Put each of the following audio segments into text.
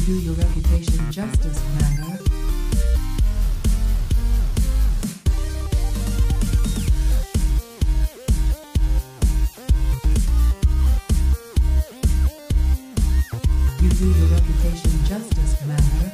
do your reputation justice, matter. You do your reputation justice, matter.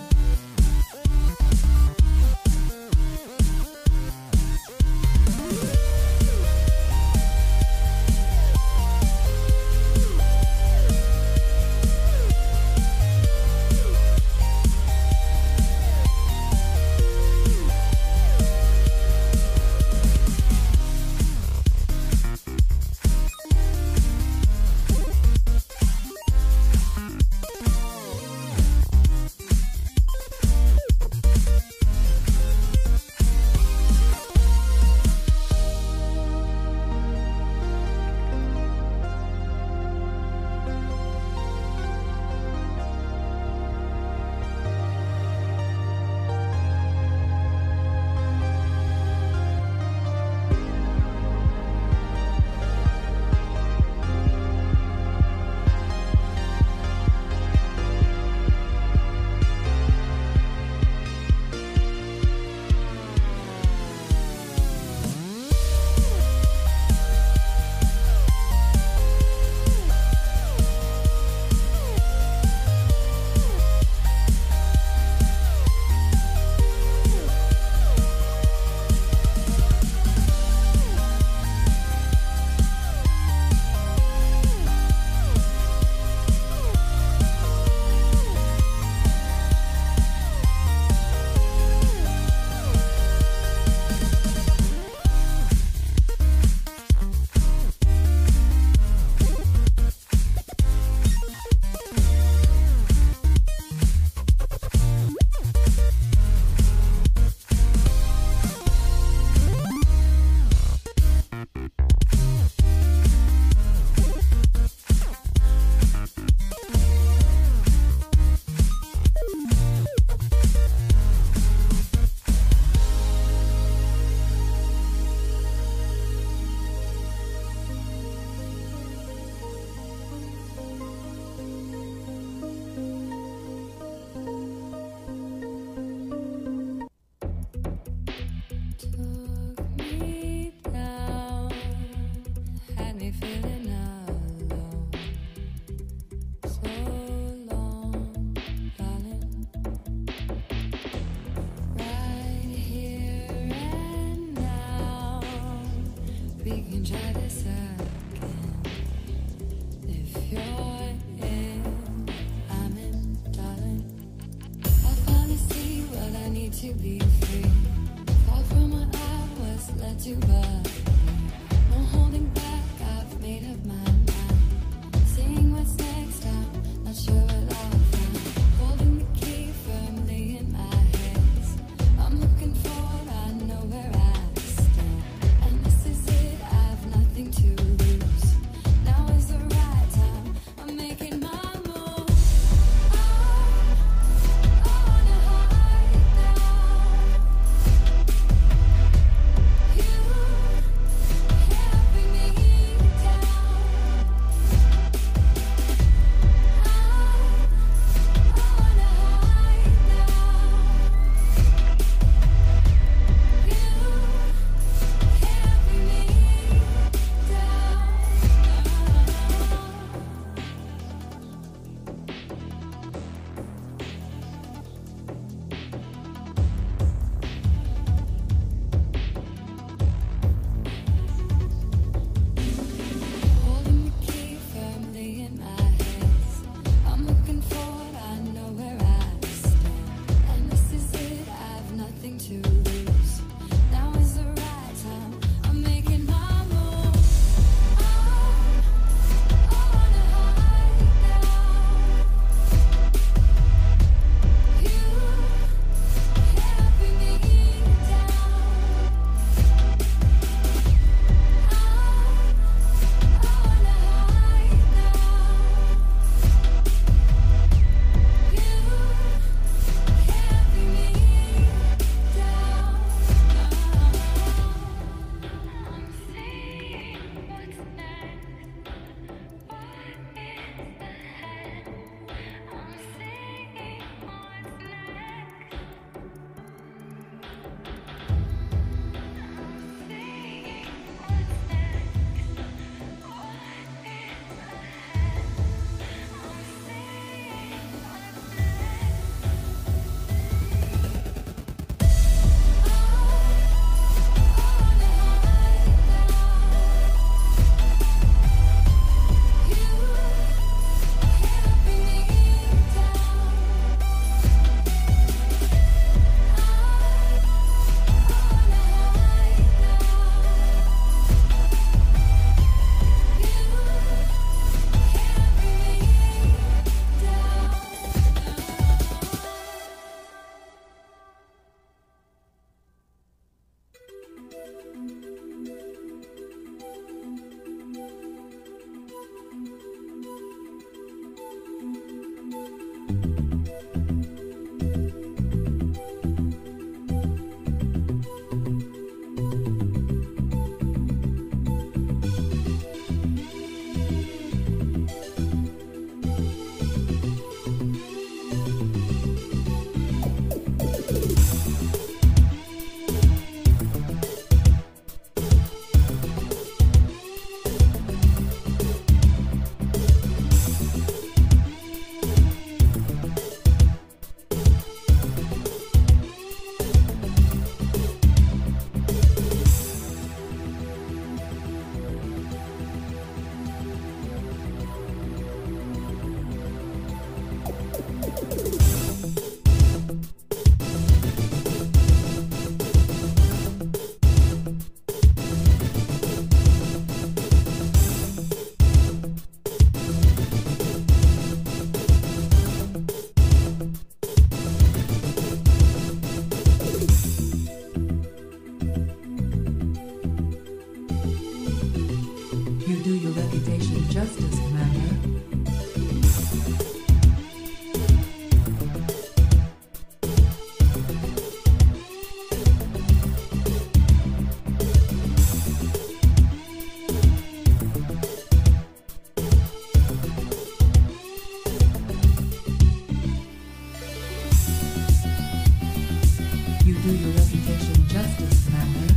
To be free, fall from what I was led to, but no holding back. I've made up my mind. Seeing what's next, I'm not sure what I'll find. Holding the key firmly in my hands. I'm looking forward, I know where I stand, and this is it. I've nothing to lose. You do your reputation justice, Commander. You do your reputation justice, Commander.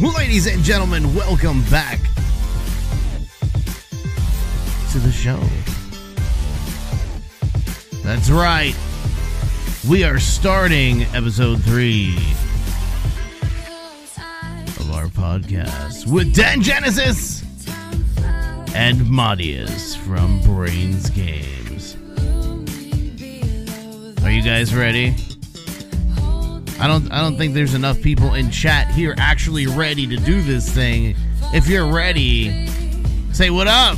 Ladies and gentlemen, welcome back to the show. That's right. We are starting episode 3 of our podcast with Dan Genesis and Madius from Brains Games. Are you guys ready? I don't think there's enough people in chat here actually ready to do this thing. If you're ready, say what up.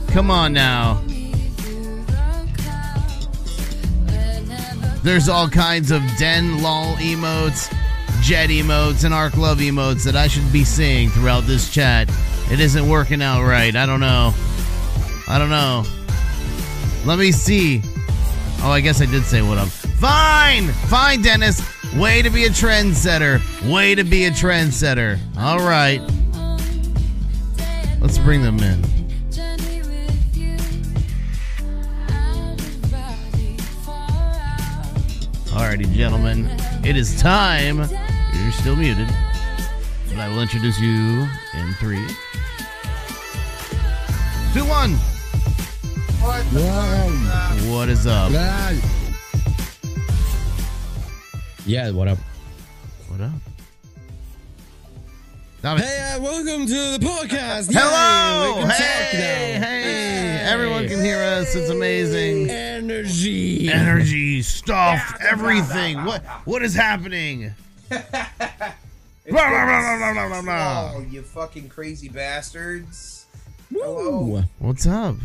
Come on now. There's all kinds of Den lol emotes, Jet emotes, and Arc Love emotes that I should be seeing throughout this chat. It isn't working out right. I don't know. Let me see. Oh, I guess I did say what up. Fine, Dennis. Way to be a trendsetter. All right. Let's bring them in. Alrighty, gentlemen. It is time. You're still muted. But I will introduce you in 3, 2, 1. What is up? Yeah, what up? Hey, welcome to the podcast. hello! Yay, we can talk Hey! now. Everyone can hear us. It's amazing. Energy. Stuff, everything. What is happening? Oh, you fucking crazy bastards. Hello. Woo. What's up?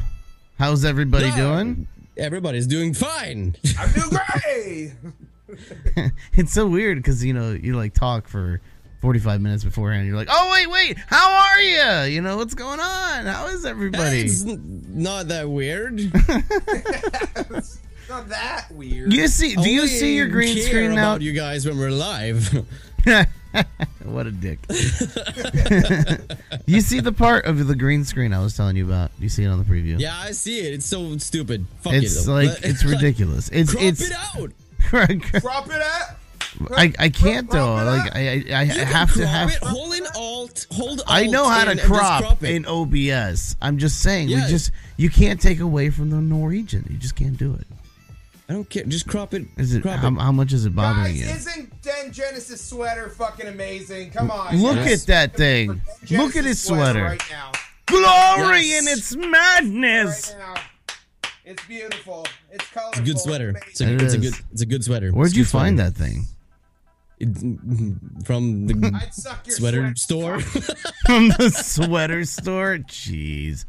How's everybody doing? Everybody's doing fine. I'm doing great. It's so weird because, you like talk for 45 minutes beforehand. You're like, oh, wait, how are you? What's going on? How is everybody? It's not that weird. It's not that weird. Do you see your green screen now? About you guys when we're live. What a dick. You see the part of the green screen I was telling you about? Do you see it on the preview? Yeah, I see it. It's so stupid. Fuck It's it, like, it's ridiculous. Crop it out. Crop it out. I can't though. Like I have to have. Hold in Alt. Hold. I know how to and just crop it. in OBS. I'm just saying, Yeah. you can't take away from the Norwegian. You just can't do it. I don't care. Just crop it. Is it crop how much is it bothering Guys, you? isn't Den Genesis sweater fucking amazing? Come on. Look guys. at that thing. Genesis Look at his sweater. right now. Glory Yes. in its madness. Right now. It's beautiful. It's colorful. It's a good sweater. It's It It's a is. good sweater. Where'd It's a you good find sweater. that thing? From the I'd suck your sweater sweat. store. From the sweater store? Jeez.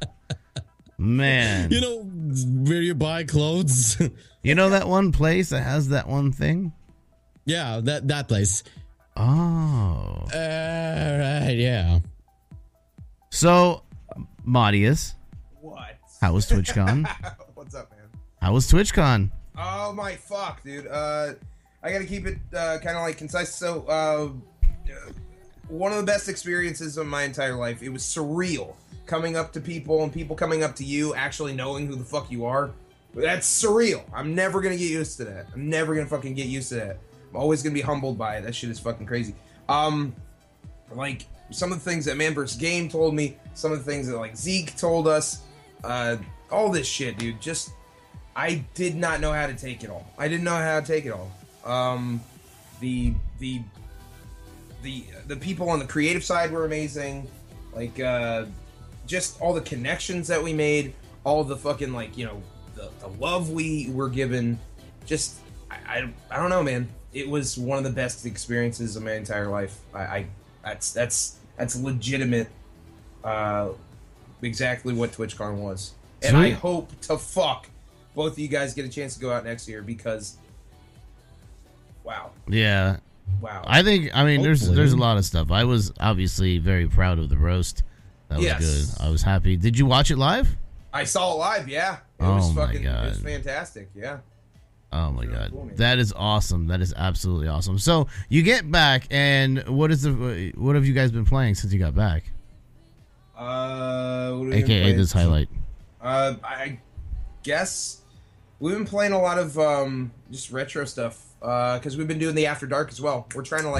Man. You know where you buy clothes? You know that one place that has that one thing? Yeah, that place. Oh. Right, yeah. So, Madius, What? how was TwitchCon? What's up, man? How was TwitchCon? Oh my fuck, dude. I gotta keep it kind of like concise. So, one of the best experiences of my entire life. It was surreal coming up to people and people coming up to you, actually knowing who the fuck you are. That's surreal. I'm never gonna get used to that. I'm never gonna fucking get used to that. I'm always gonna be humbled by it. That shit is fucking crazy. Like some of the things that Man vs. Game told me, some of the things that like Zeke told us, all this shit, dude. Just I did not know how to take it all. I didn't know how to take it all. The people on the creative side were amazing. Like just all the connections that we made, all the fucking like the love we were given. Just I don't know, man. It was one of the best experiences of my entire life. That's legitimate. Exactly what TwitchCon was, and I hope to fuck both of you guys get a chance to go out next year because, wow, Yeah. wow. I mean, there's Hopefully. a lot of stuff. I was obviously very proud of the roast. That was Yes. good. I was happy. Did you watch it live? I saw it live. Yeah, it Oh was my fucking. God. It was fantastic. Yeah. Oh my Really god, cool, man. that is awesome. That is absolutely awesome. So you get back, and what have you guys been playing since you got back? What have we been AKA playing? this highlight. I guess We've been playing a lot of just retro stuff because we've been doing the After Dark as well. We're trying to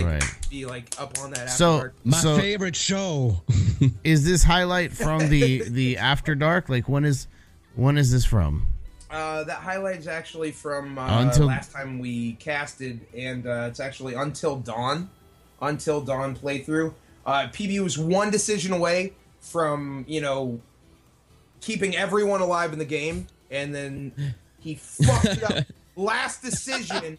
be up on that After Dark. My favorite show. Is this highlight from the After Dark? Like when is this from? That highlight is actually from last time we casted, and it's actually Until Dawn playthrough. PB was one decision away from keeping everyone alive in the game, and then he fucked it up. Last decision,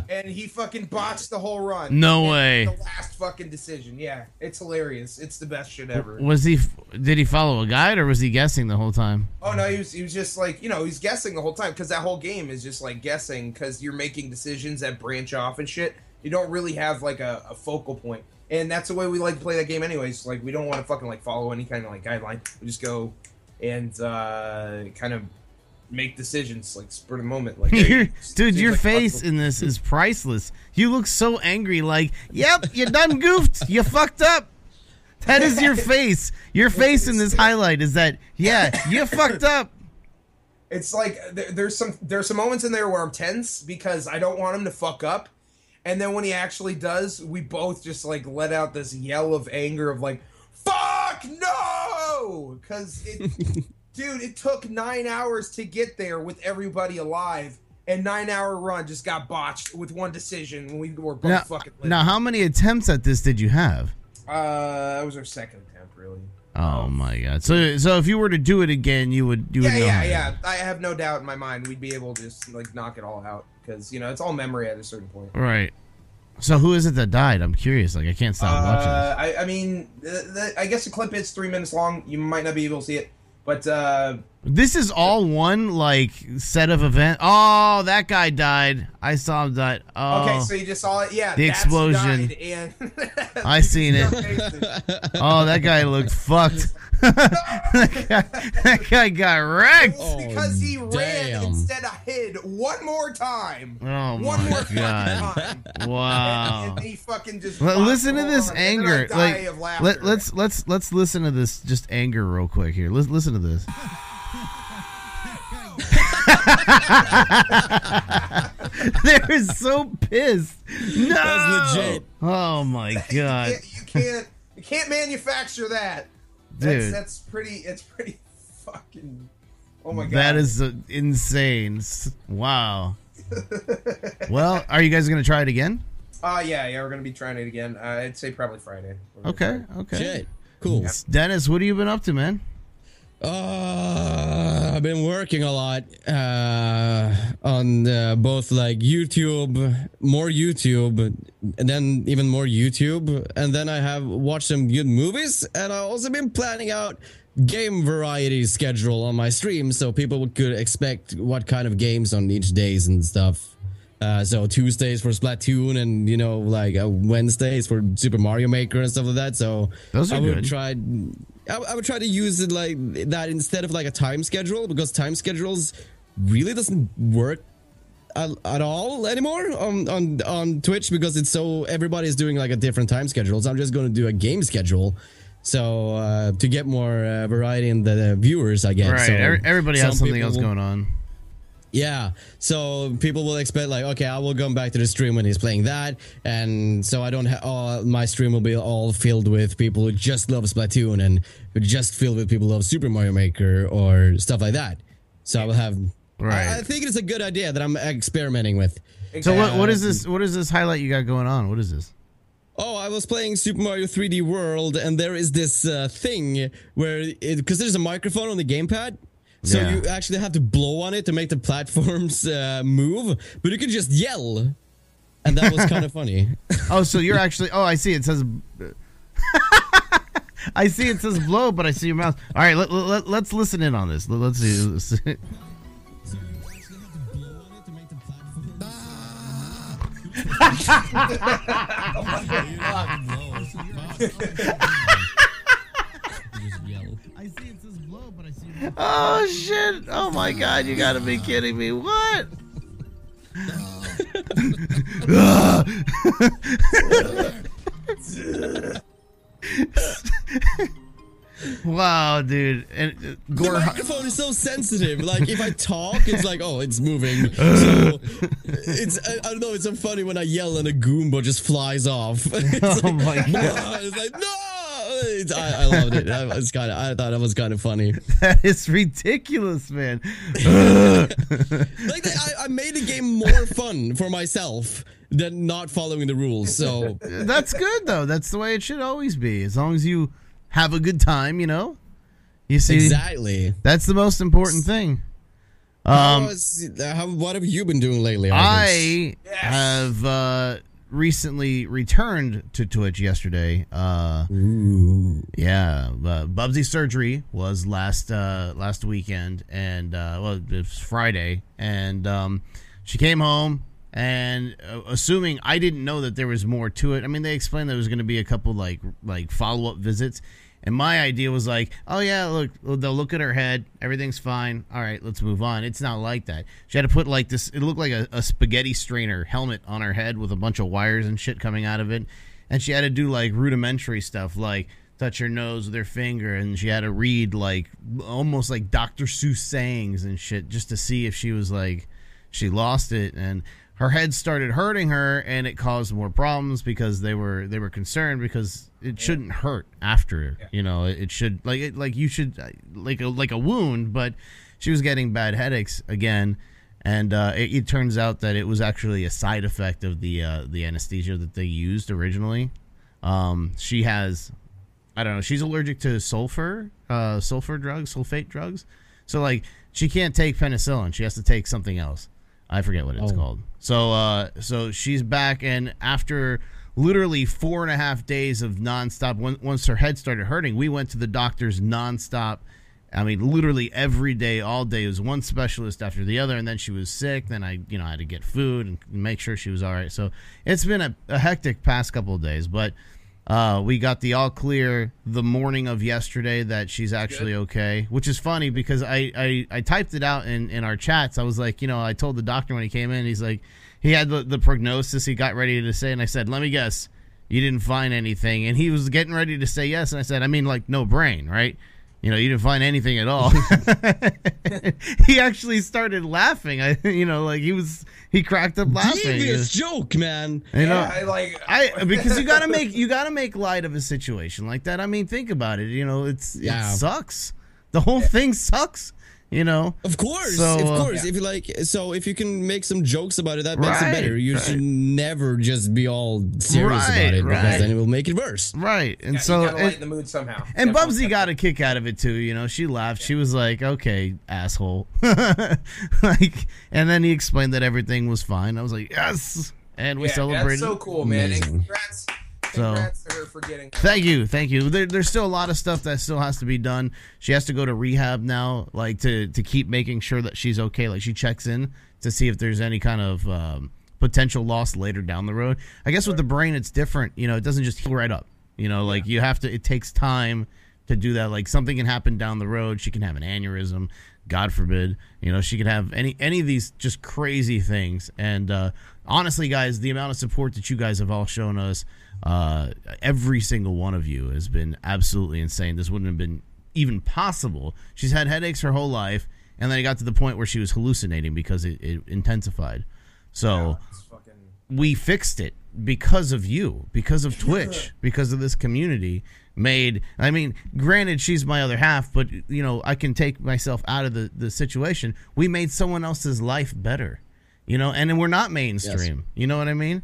and he fucking botched the whole run. No way. The last fucking decision. Yeah, it's hilarious. It's the best shit ever. Did he follow a guide, or was he guessing the whole time? Oh no, he was just he's guessing the whole time, because that whole game is just guessing, because you're making decisions that branch off and shit. You don't really have a focal point. And that's the way we like to play that game anyways. We don't want to fucking follow any kind of guideline. We just go and kind of make decisions spur of the moment. Dude, your face in this is priceless. You look so angry. Yep, you done goofed. You fucked up. That is your face. Your face in this highlight is that, yeah, you fucked up. It's there's some moments in there where I'm tense because I don't want him to fuck up. And then when he actually does, we both just let out this yell of anger of fuck no! Because dude, it took 9 hours to get there with everybody alive, and 9-hour run just got botched with one decision when we were both fucking lit. Now, how many attempts at this did you have? That was our second attempt, really. Oh my god! So if you were to do it again, you would do it. Yeah. I have no doubt in my mind we'd be able to just knock it all out, because it's all memory at a certain point. Right. So who is it that died? I'm curious. I can't stop watching this. I mean, I guess the clip is 3 minutes long. You might not be able to see it, but this is all one set of event. Oh, that guy died. I saw him die. Oh, okay, so you just saw it. Yeah, the explosion. Died, and I seen it. Oh, that guy looked fucked. that guy got wrecked. It's because he ran instead of hid one more time. Oh my god! Time. Wow. And he fucking just listen to this anger. Let's listen to this just anger real quick here. Listen to this. They're so pissed. No. That's legit. Oh my god. You can't manufacture that. Dude, it's pretty fucking. Oh my god. That is insane. Wow. Well, are you guys gonna try it again? Yeah, we're gonna be trying it again. I'd say probably Friday. Okay. Shit. Cool. Yeah. Dennis, what have you been up to, man? I've been working a lot on both YouTube, more YouTube, and then even more YouTube, and then I have watched some good movies, and I've also been planning out game variety schedule on my stream, so people could expect what kind of games on each days and stuff. So Tuesdays for Splatoon, and Wednesdays for Super Mario Maker and stuff like that. So those are good. I would try to use it like that instead of a time schedule, because time schedules really doesn't work at all anymore on Twitch, because it's so everybody's doing a different time schedule. So I'm just going to do a game schedule, so to get more variety in the viewers, I guess. Right. So everybody has something else going on. Yeah, so people will expect okay, I will come back to the stream when he's playing that, and so I don't have my stream will be all filled with people who just love Splatoon and who just filled with people who love Super Mario Maker or stuff like that. So I will have. Right. I think it's a good idea that I'm experimenting with. So what is this? What is this highlight you got going on? What is this? Oh, I was playing Super Mario 3D World, and there is this thing where because there's a microphone on the gamepad. So you actually have to blow on it to make the platforms move, but you can just yell, and that was kind of funny. Oh, so you're actually? Oh, I see. It says. I see. It says blow, but I see your mouth. All right, let's listen in on this. Let's see. Oh shit! Oh my god! You gotta be kidding me! What? Wow, dude. And The Gore, microphone is so sensitive. Like if I talk, it's like, oh, it's moving. So it's I don't know. It's so funny when I yell and a Goomba just flies off. It's oh like, my god, "Ah," it's like no. I loved it. I thought it was kind of funny. that is ridiculous, man. Like I made the game more fun for myself than not following the rules. So That's good though. That's the way it should always be. As long as you have a good time, you know. You see, exactly. that's the most important thing. What have you been doing lately, Arctix? I have recently returned to Twitch yesterday. Yeah, Bubsy's surgery was last weekend, and well, it was Friday, and she came home. And assuming I didn't know that there was more to it. I mean, they explained there was going to be a couple like follow-up visits. And my idea was like, oh, yeah, look, they'll look at her head. Everything's fine. All right, let's move on. It's not like that. She had to put like this. It looked like a spaghetti strainer helmet on her head with a bunch of wires and shit coming out of it. And she had to do like rudimentary stuff like touch her nose with her finger. And she had to read like almost like Dr. Seuss sayings and shit just to see if she was like she lost it. And her head started hurting her, and it caused more problems because they were concerned because it shouldn't hurt after, you know, it should you should like a wound, but she was getting bad headaches again, and it turns out that it was actually a side effect of the anesthesia that they used originally. She has, I don't know, she's allergic to sulfate drugs, so like she can't take penicillin, she has to take something else. I forget what it's called. So she's back, and after literally 4.5 days of nonstop, once her head started hurting, we went to the doctors nonstop. I mean, literally every day, all day. It was one specialist after the other, and then she was sick. Then I had to get food and make sure she was all right. So it's been a hectic past couple of days, but we got the all clear the morning of yesterday that she's actually okay, which is funny because I typed it out in our chats. I was like, you know, I told the doctor when he came in, he's like, he had the prognosis he got ready to say, and I said, let me guess, you didn't find anything. And he was getting ready to say yes, and I said, I mean, like, no brain, right? You know, you didn't find anything at all. He actually started laughing. He cracked up laughing. Devious joke, man. You know, I because you gotta make light of a situation like that. I mean, think about it. You know, it sucks. The whole thing sucks. You know, of course. So, if you can make some jokes about it, that makes it better. You should never just be all serious about it, because then it will make it worse. Right, and you gotta lighten the mood somehow. And Bubsy got a kick out of it too. You know, she laughed. She was like, "Okay, asshole," like, and then he explained that everything was fine. I was like, "Yes," and we celebrated. That's so cool, man! And Amazing. Congrats to her for getting. Thank you. There's still a lot of stuff that still has to be done. She has to go to rehab now, like to keep making sure that she's okay. Like she checks in to see if there's any kind of potential loss later down the road. I guess with the brain, it's different. You know, it doesn't just heal right up. You know, like you have to. It takes time to do that. Like something can happen down the road. She can have an aneurysm. God forbid. You know, she could have any of these just crazy things. And honestly, guys, the amount of support that you guys have all shown us. Every single one of you has been absolutely insane. This wouldn't have been even possible. She's had headaches her whole life, and then it got to the point where she was hallucinating because it intensified. So we fixed it because of you, because of Twitch, because of this community. I mean, granted, she's my other half, but you know, I can take myself out of the situation. We made someone else's life better, you know, and we're not mainstream. Yes. You know what I mean?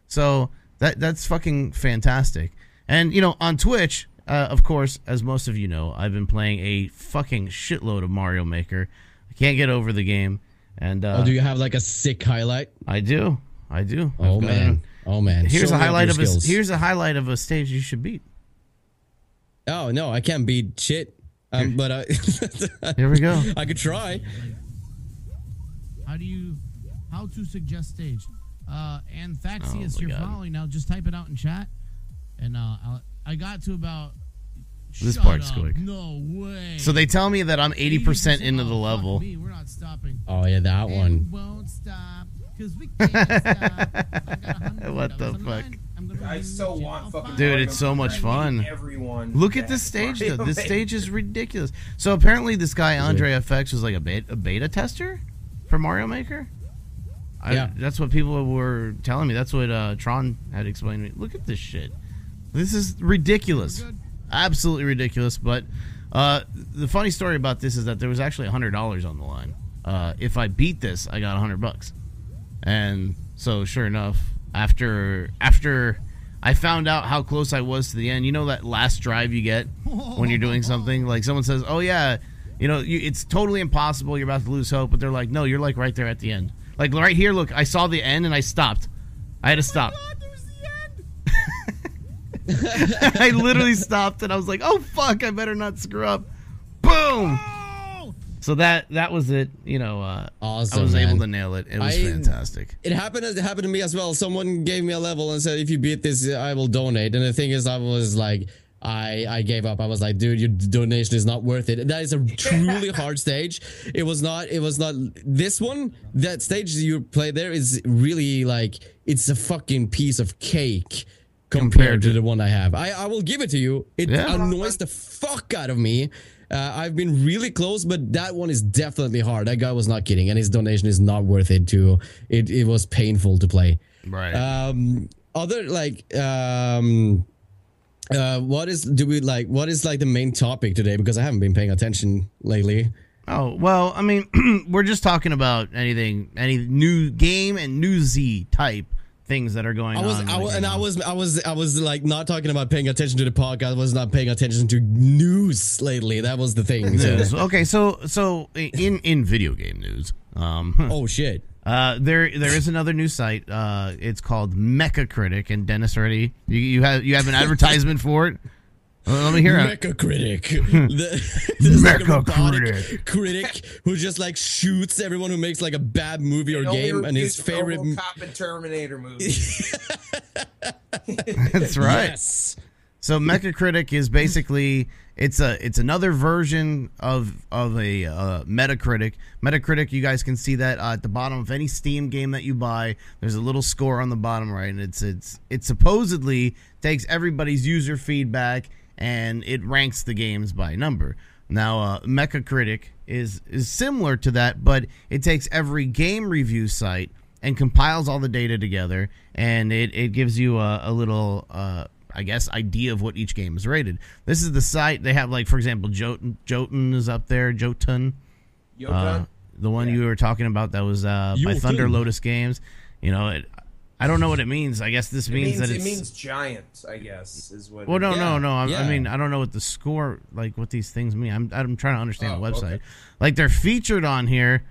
So that's fucking fantastic. And you know, on Twitch, of course, as most of you know, I've been playing a fucking shitload of Mario Maker. I can't get over the game. And do you have like a sick highlight? I do. Oh man. Here's a highlight of a stage you should beat. Oh no, I can't beat shit. But here we go. I could try. How to suggest stage? And Thaxius, you're following now. Just type it out in chat, and I got to about. This part's quick. No way. So they tell me that I'm 80% into the level. We're not stopping. Oh yeah, that one. Won't stop because we can't stop. I got $100 What the on fuck? line. I'm gonna I so want fucking Dude, Mario it's so much Maker. fun. Everyone. Look at that this stage, Mario though. This Maker. stage is ridiculous. So apparently, this guy Andre FX was like a beta tester for Mario Maker. Yeah. That's what people were telling me. That's what Tron had explained to me. Look at this shit. This is ridiculous. Absolutely ridiculous. But the funny story about this is that there was actually $100 on the line. If I beat this, I got $100. And so, sure enough, after I found out how close I was to the end, you know that last drive you get when you're doing something? Like someone says, oh yeah, it's totally impossible, you're about to lose hope, but they're like, no, you're like right there at the end. Like right here, look, I saw the end and I stopped. I had to stop. Oh my God, there's the end. I literally stopped and I was like, oh fuck, I better not screw up. Boom! Oh! So that was it. Awesome, I was able man. to nail it. It was fantastic. It happened to me as well. Someone gave me a level and said, if you beat this, I will donate. And the thing is, I was like, I gave up. I was like, dude, your donation is not worth it. That is a truly hard stage. It was not this one. That stage you play there is really like, it's a fucking piece of cake compared to the one I have. I will give it to you. It annoys the fuck out of me. I've been really close, but that one is definitely hard. That guy was not kidding, and his donation is not worth it too. It was painful to play. Right. What is the main topic today? Because I haven't been paying attention lately. Oh, well, I mean, we're just talking about any new game and newsy type things that are going on. I was like not talking about paying attention to the podcast. I was not paying attention to news lately. That was the thing. News. Okay, so in video game news, oh shit. There is another news site. It's called Mechacritic, and Dennis, ready? You have an advertisement for it. Let me hear it. Mechacritic. Mechacritic critic who just like shoots everyone who makes like a bad movie or game, and his favorite RoboCop and Terminator movie. That's right. Yes. So Mechacritic is basically it's another version of a Metacritic. Metacritic, you guys can see that at the bottom of any Steam game that you buy. There's a little score on the bottom right, and it supposedly takes everybody's user feedback and it ranks the games by number. Now, Mechacritic is similar to that, but it takes every game review site and compiles all the data together, and it gives you a little I guess, idea of what each game is rated. This is the site. They have, like, for example, Jotun is up there. Jotun. The one you were talking about that was by Thunder Lotus Games. I don't know what it means. I guess this means that it means giant, I guess, is what. Well, no. I mean, I don't know what the score, like, what these things mean. I'm trying to understand the website. Okay. Like, they're featured on here.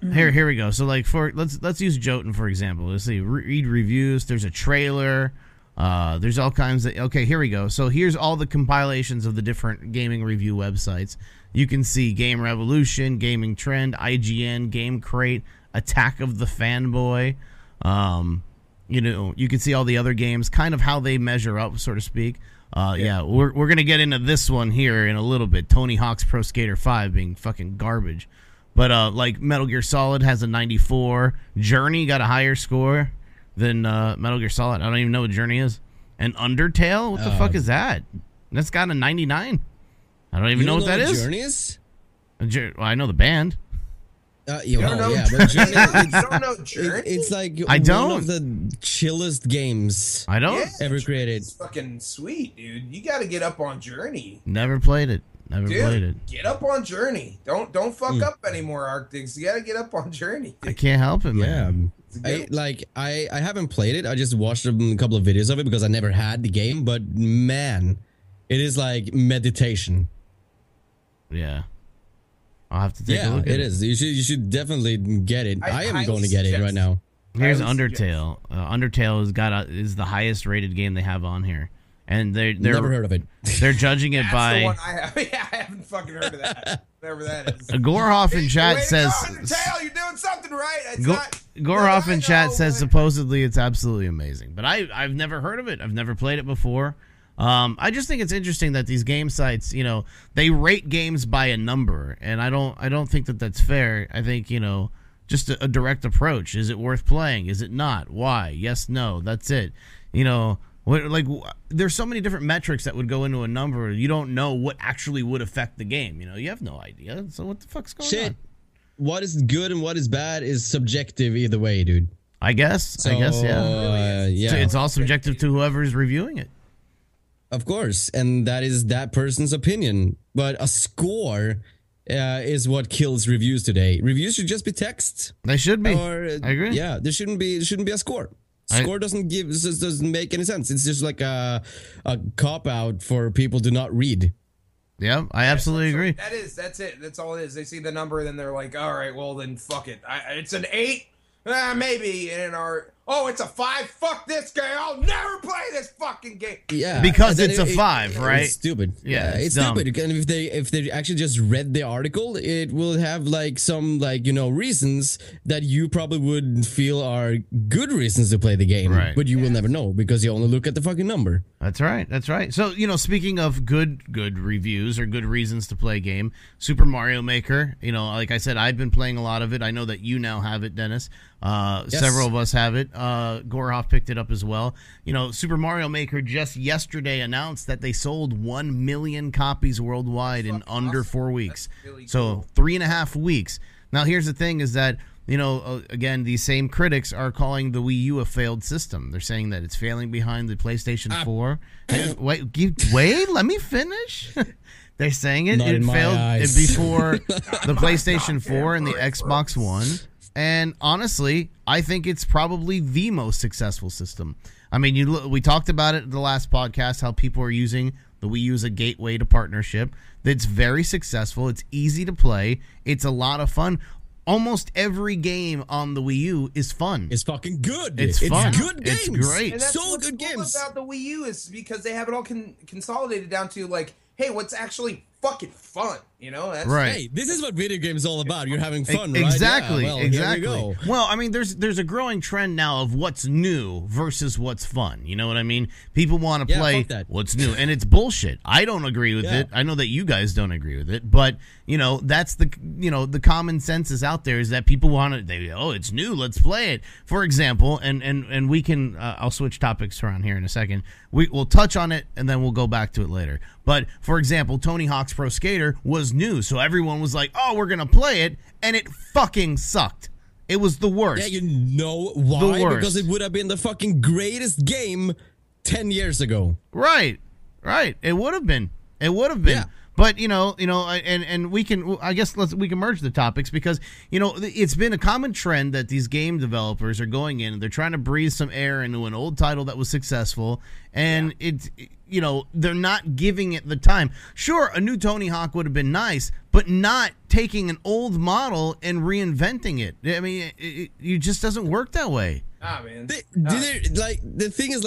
Here we go. So, like, let's use Jotun, for example. Let's see. Read reviews. There's a trailer. There's all kinds of... Okay, here we go. So here's all the compilations of the different gaming review websites. You can see Game Revolution, Gaming Trend, IGN, Game Crate, Attack of the Fanboy. You can see all the other games, kind of how they measure up, so to speak. We're going to get into this one here in a little bit. Tony Hawk's Pro Skater 5 being fucking garbage. But, like, Metal Gear Solid has a 94. Journey got a higher score than Metal Gear Solid. I don't even know what Journey is. And Undertale? What the fuck is that? That's got a 99. I don't even know what that is. Journey is? Well, I know the band. But Journey, you don't know Journey? It's like one of the chillest games I don't ever created. It's fucking sweet, dude. You got to get up on Journey. Never played it. Get up on Journey. Don't fuck up anymore, Arctix. You got to get up on Journey. I can't help it, man. I haven't played it. I just watched a couple of videos of it because I never had the game. But man, it is like meditation. Yeah, I'll have to take a look at it. It is. You should definitely get it. I am going to get it suggest right now. Here's Undertale. Undertale is the highest rated game they have on here, and they're never heard of it. They're judging it by. The one I have. Yeah, I haven't fucking heard of that. Whatever that is. Gorhoff in chat says. Undertale, you're doing something right. Gorhoff in chat says supposedly it's absolutely amazing, but I've never heard of it. I've never played it before. I just think it's interesting that these game sites, they rate games by a number, and I don't think that that's fair. I think just a direct approach. Is it worth playing? Is it not? Why? Yes, no. That's it. There's so many different metrics that would go into a number. You don't know what actually would affect the game. You have no idea. So what the fuck's going on? What is good and what is bad is subjective either way, dude. I guess. Yeah. It's all subjective to whoever's reviewing it. Of course, and that is that person's opinion. But a score is what kills reviews today. Reviews should just be text. They should be. I agree. Yeah, there shouldn't be a score. Score doesn't make any sense. It's just like a cop out for people to not read. Yeah, I absolutely agree. That's it. That's all it is. They see the number, then they're like, all right, well then fuck it. It's an 8, maybe, it's a 5. Fuck this game. I'll never play this fucking game. Yeah, because it's a 5, right? It's stupid. Yeah, it's stupid. And if they actually just read the article, it will have some reasons that you probably would feel are good reasons to play the game, right? But you will never know because you only look at the fucking number. That's right. So speaking of good reviews or good reasons to play a game, Super Mario Maker. Like I said, I've been playing a lot of it. I know that you now have it, Dennis. Yes. Several of us have it. Gorhoff picked it up as well. Super Mario Maker just yesterday announced that they sold 1 million copies worldwide in under 4 weeks. Really cool. 3.5 weeks. Now, here's the thing is that, again, these same critics are calling the Wii U a failed system. They're saying that it's failing behind the PlayStation 4. Wait, let me finish. They're saying it failed before the PlayStation 4 and the Xbox One. And honestly, I think it's probably the most successful system. I mean, we talked about it in the last podcast, how people are using the Wii U as a gateway to partnership. It's very successful. It's easy to play. It's a lot of fun. Almost every game on the Wii U is fun. It's fucking good. It's fun. Good games. It's great. And that's so what's good cool games. about the Wii U is because they have it all consolidated down to hey, what's actually fucking fun? That's right. Hey, this is what video games all about. You're having fun, right? Exactly. Yeah, Exactly. Here we go. Well, I mean, there's a growing trend now of what's new versus what's fun. You know what I mean? People want to play what's new, and it's bullshit. I don't agree with it. I know that you guys don't agree with it, but that's the common sense is out there is that people want to. It's new. Let's play it. For example, and we can. I'll switch topics around here in a second. We'll touch on it, and then we'll go back to it later. But for example, Tony Hawk's Pro Skater was new, so everyone was like, "Oh, we're gonna play it," and it fucking sucked. It was the worst. Yeah, you know why? Because it would have been the fucking greatest game 10 years ago. Right. It would have been. Yeah. But and we can. I guess we can merge the topics because it's been a common trend that these game developers are going in and they're trying to breathe some air into an old title that was successful, and they're not giving it the time. Sure, a new Tony Hawk would have been nice, but not taking an old model and reinventing it. I mean, it just doesn't work that way. Man. The thing is,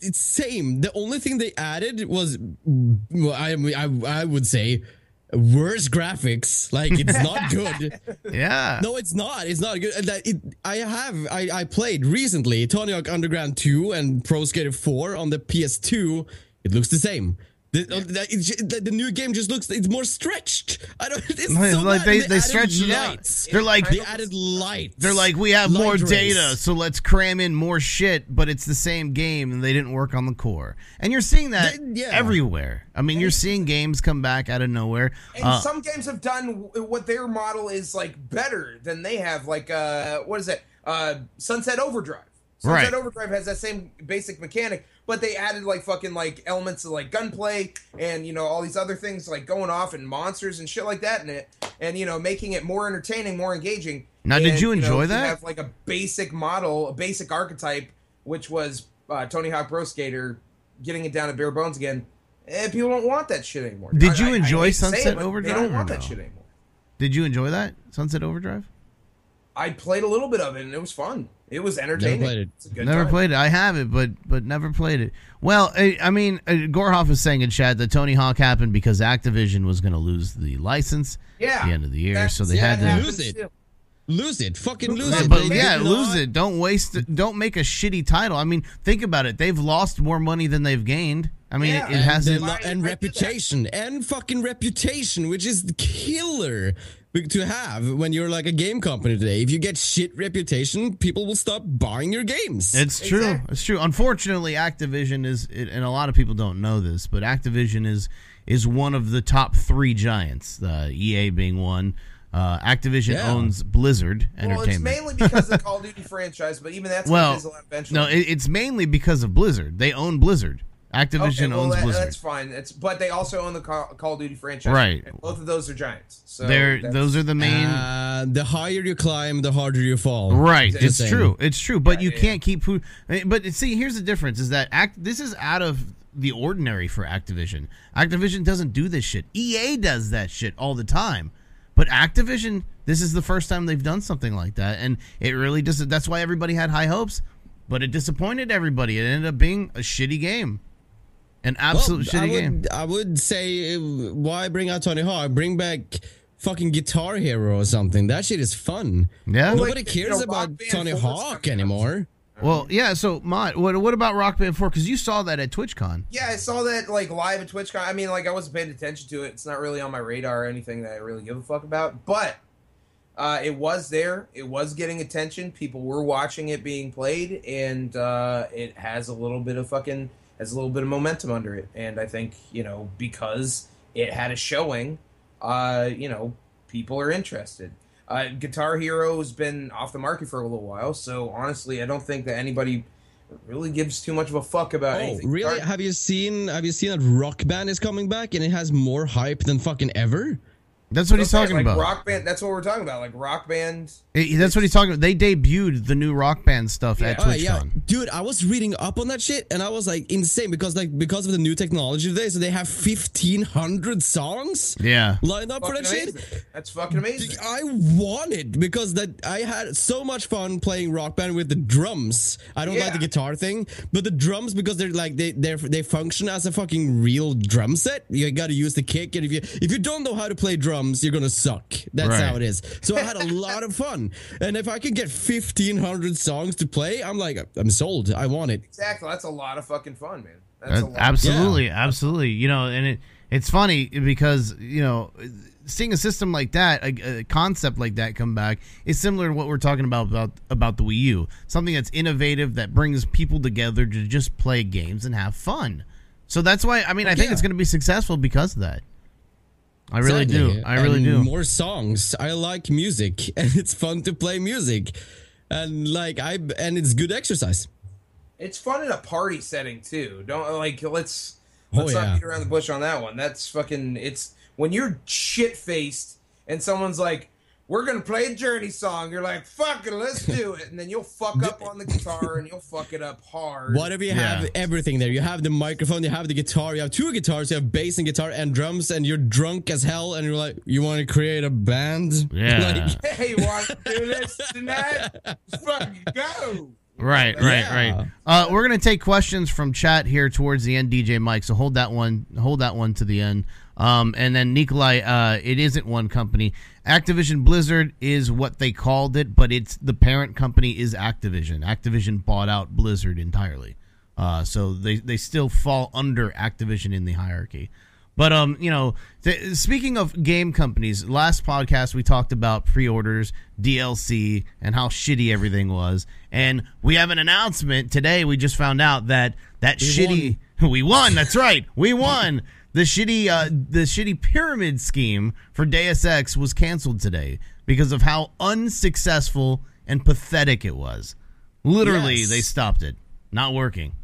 it's same. The only thing they added was, I would say, worse graphics. Like, it's not good. Yeah. No, it's not. It's not good. I played recently Tony Hawk Underground 2 and Pro Skater 4 on the PS2. It looks the same. The new game just looks, it's more stretched. It's so like bad. they stretched it out. They're like, they added lights. They're like, we have more data, so let's cram in more shit, but it's the same game and they didn't work on the core. And you're seeing that everywhere. I mean, you're seeing games come back out of nowhere. And some games have done what their model is better than they have. What is it? Sunset Overdrive. Sunset Overdrive has that same basic mechanic, but they added elements of gunplay and all these other things going off and monsters and shit like that in it, and making it more entertaining, more engaging. Now, did you enjoy that? Have a basic model, a basic archetype, which was Tony Hawk Pro Skater, getting it down to bare bones again. And people don't want that shit anymore. Did you enjoy Sunset Overdrive? They don't want that shit anymore. Did you enjoy that Sunset Overdrive? I played a little bit of it, and it was fun. It was entertaining. Never played it. It's a good Never time. played it. I have it, but never played it. Well, I mean, Gorhoff is saying in chat that Tony Hawk happened because Activision was going to lose the license at the end of the year, so they had to lose it. Lose it. Fucking lose it. But lose it. Don't waste it. Don't make a shitty title. I mean, think about it. They've lost more money than they've gained. I mean, Yeah. it hasn't. And reputation and fucking reputation, which is the killer to have when you're like a game company today. If you get shit reputation, people will stop buying your games. It's true. Exactly. It's true. Unfortunately, Activision and a lot of people don't know this, but Activision is one of the top 3 giants. EA being one. Activision owns Blizzard Entertainment. Well, it's mainly because of the Call of Duty franchise, but even that's well, going to fizzle out eventually. no, it's mainly because of Blizzard. They own Blizzard. Activision owns Blizzard. That's fine. But they also own the Call of Duty franchise. Right. And both of those are giants. So Those are the main. The higher you climb, the harder you fall. Right, Just it's saying. true. It's true, but you can't keep food. But see, here's the difference: is that this is out of the ordinary for Activision. Activision doesn't do this shit. EA does that shit all the time, but Activision, this is the first time they've done something like that, and it really doesn't. That's why everybody had high hopes, but it disappointed everybody. It ended up being a shitty game. An absolute shitty game. I would say, why bring out Tony Hawk? Bring back fucking Guitar Hero or something. That shit is fun. Yeah. Nobody cares about Tony Hawk anymore. Well, yeah. So, Mott, what about Rock Band 4? Because you saw that at TwitchCon. Yeah, I saw that like live at TwitchCon. I mean, like I wasn't paying attention to it. It's not really on my radar or anything that I really give a fuck about. But it was there. It was getting attention. People were watching it being played, and it has a little bit of momentum under it. And I think, because it had a showing, people are interested. Guitar Hero's been off the market for a little while, so honestly, I don't think that anybody really gives too much of a fuck about anything. Really? Have you seen that Rock Band is coming back and it has more hype than fucking ever? That's what he's talking about. Rock Band. That's what we're talking about. Like Rock Band. That's what he's talking about. They debuted the new Rock Band stuff at TwitchCon. Yeah, dude, I was reading up on that shit and I was like insane because of the new technology today. So they have 1,500 songs. Yeah. Lined up for that amazing. shit. That's fucking amazing. I want it because I had so much fun playing Rock Band with the drums. I don't like the guitar thing, but the drums, because they're like they function as a fucking real drum set. You got to use the kick, and if you don't know how to play drums, you're gonna suck. That's how it is. So I had a lot of fun, and if I could get 1,500 songs to play, I'm sold. I want it. Exactly. That's a lot of fucking fun, man. That's a lot. Absolutely. And it's funny because seeing a system like that, a concept like that come back is similar to what we're talking about the Wii U. Something that's innovative that brings people together to just play games and have fun. So that's why I think it's going to be successful because of that. I really do. I really do. More songs. I like music, and it's fun to play music, and it's good exercise. It's fun in a party setting too. Let's not beat around the bush on that one. That's fucking. It's when you're shit faced and someone's like, "We're gonna play a Journey song." You're like, "Fuck it, let's do it," and then you'll fuck up on the guitar and you'll fuck it up hard. What if you have everything there? You have the microphone, you have the guitar, you have 2 guitars, you have bass and guitar and drums, and you're drunk as hell, and you're like, "You want to create a band?" Yeah. Hey, want to do this tonight? Let's fucking go. Right. We're gonna take questions from chat here towards the end, DJ Mike. So hold that one to the end. And then Nikolai, it isn't one company. Activision Blizzard is what they called it, but it's the parent company is Activision. Activision bought out Blizzard entirely, so they still fall under Activision in the hierarchy. But speaking of game companies, last podcast we talked about pre-orders, DLC, and how shitty everything was. And we have an announcement today. We just found out that we won. That's right, we won. The shitty pyramid scheme for Deus Ex was canceled today because of how unsuccessful and pathetic it was. Literally, they stopped it. Not working.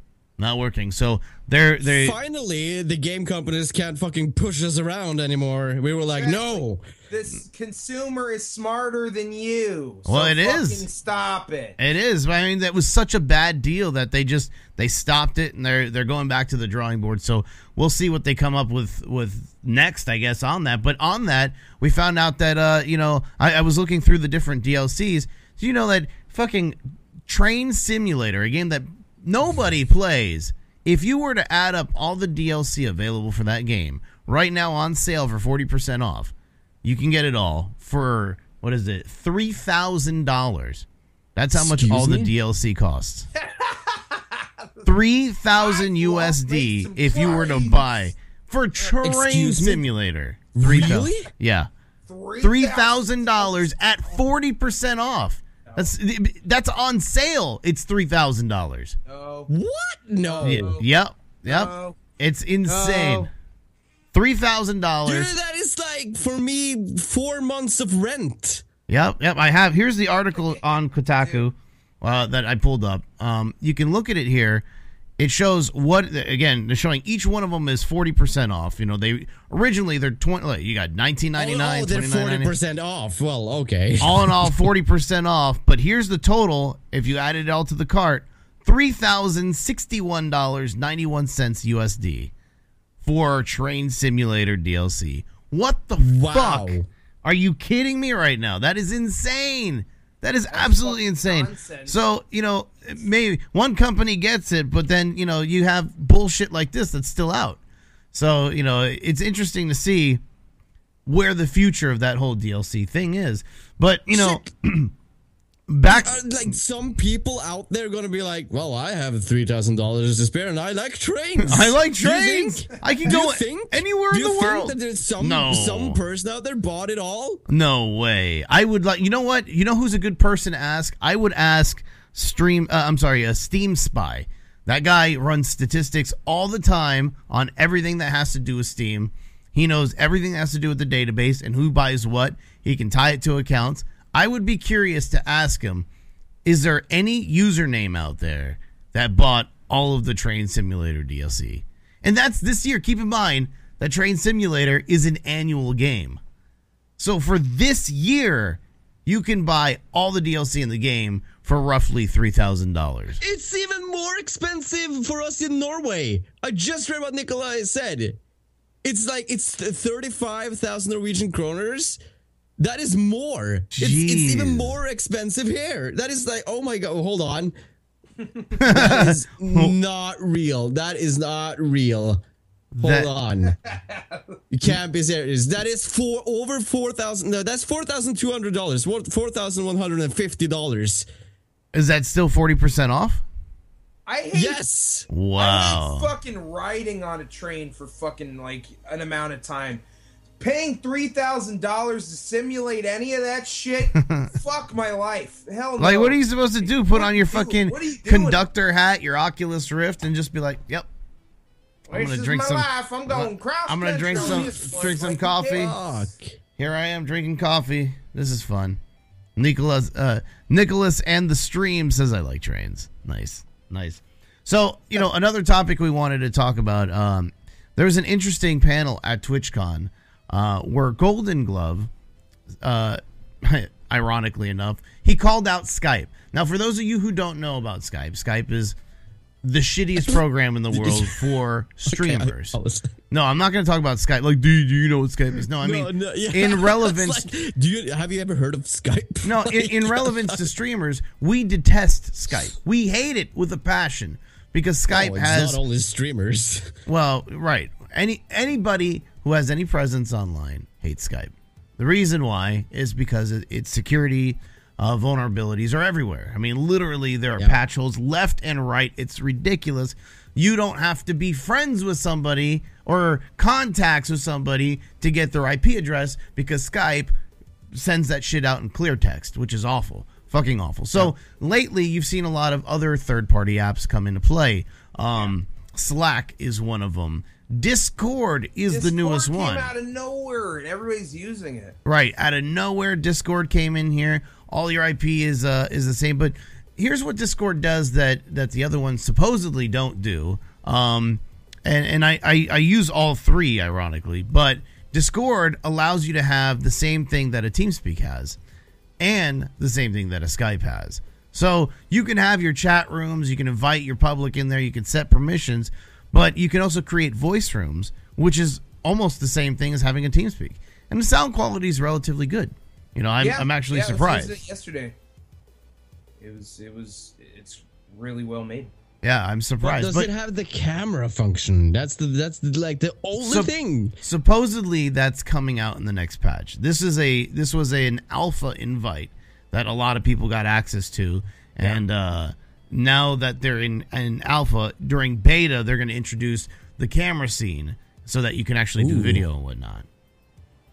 So they finally, the game companies can't fucking push us around anymore. We were like, no. This consumer is smarter than you. So well, it is. Stop it. It is. I mean, that was such a bad deal that they stopped it, and they're going back to the drawing board. So we'll see what they come up with next, I guess, on that. But on that, we found out that I was looking through the different DLCs. So you know that fucking Train Simulator, a game that nobody plays. If you were to add up all the DLC available for that game right now on sale for 40% off, you can get it all for, what is it, $3,000. That's how much all the DLC costs. 3,000 USD if you were to buy for Train Excuse me? Simulator. Really? Yeah. $3,000 at 40% off. That's on sale. It's $3,000. No. What? No. Yep. No. It's insane. No. $3,000. Dude, that is like, for me, 4 months of rent. Yep. I have. Here's the article on Kotaku that I pulled up. You can look at it here. It shows they're showing each one of them is 40% off. You know, they're 20. You got $19.99. Oh, they're 40% off. Well, okay. All in all, 40% off. But here's the total. If you added it all to the cart, $3,061.91 USD for Train Simulator DLC. What the fuck? Are you kidding me right now? That is insane. That is absolutely insane. Nonsense. So, you know, maybe one company gets it, but then, you know, you have bullshit like this that's still out. So, you know, it's interesting to see where the future of that whole DLC thing is. But, you know, like some people out there are gonna be like, well, I have $3,000 to spare and I like trains. I like trains. I can go anywhere in the world. Think that there's some person out there bought it all? No way. I would like, you know what? You know who's a good person to ask? I would ask Steam Spy. That guy runs statistics all the time on everything that has to do with Steam. He knows everything that has to do with the database and who buys what. He can tie it to accounts. I would be curious to ask him, is there any username out there that bought all of the Train Simulator DLC? And that's this year. Keep in mind that Train Simulator is an annual game. So for this year, you can buy all the DLC in the game for roughly $3,000. It's even more expensive for us in Norway. I just read what Nikolai said. It's 35,000 Norwegian kroners. That is more. It's even more expensive here. That is like, oh my God, hold on. That is not real. That is not real. Hold on. You can't be serious. That is for over $4,000. No, that's $4,200. $4,150. Is that still 40% off? I hate. Yes. Wow. I hate fucking riding on a train for fucking like an amount of time. Paying $3,000 to simulate any of that shit? Fuck my life. Hell no. Like, what are you supposed to do? Put on your fucking conductor hat, your Oculus Rift, and just be like, "Yep, I'm gonna drink some. I'm going cross. I'm gonna drink some coffee. Fuck. Here I am drinking coffee. This is fun." Nicholas and the stream says, "I like trains." Nice. So, you know, another topic we wanted to talk about. There was an interesting panel at TwitchCon. Where Golden Glove, ironically enough, he called out Skype. Now, for those of you who don't know about Skype is the shittiest program in the world for streamers. No, I'm not going to talk about Skype. Like, do you know what Skype is? No, I mean, in relevance. Have you ever heard of Skype? No, in relevance to streamers, we detest Skype. We hate it with a passion because Skype has not only streamers. Well, right. Anybody who has any presence online hates Skype. The reason why is because its security vulnerabilities are everywhere. I mean, literally, there are patch holes left and right. It's ridiculous. You don't have to be friends with somebody or contacts with somebody to get their IP address because Skype sends that shit out in clear text, which is awful. Fucking awful. So lately, you've seen a lot of other third-party apps come into play. Slack is one of them. Discord is the newest one. Discord came out of nowhere, and everybody's using it. Right, out of nowhere, Discord came in here. All your IP is the same, but here's what Discord does that the other ones supposedly don't do. And I use all three, ironically, but Discord allows you to have the same thing that a TeamSpeak has, and the same thing that a Skype has. So you can have your chat rooms, you can invite your public in there, you can set permissions. But you can also create voice rooms, which is almost the same thing as having a TeamSpeak. And the sound quality is relatively good. You know, I'm actually surprised. I was using it yesterday. It's really well made. Yeah, I'm surprised. Does it have the camera function? That's the only thing. Supposedly that's coming out in the next patch. This was an alpha invite that a lot of people got access to, and now that they're in alpha, during beta, they're going to introduce the camera scene so that you can actually do video and whatnot.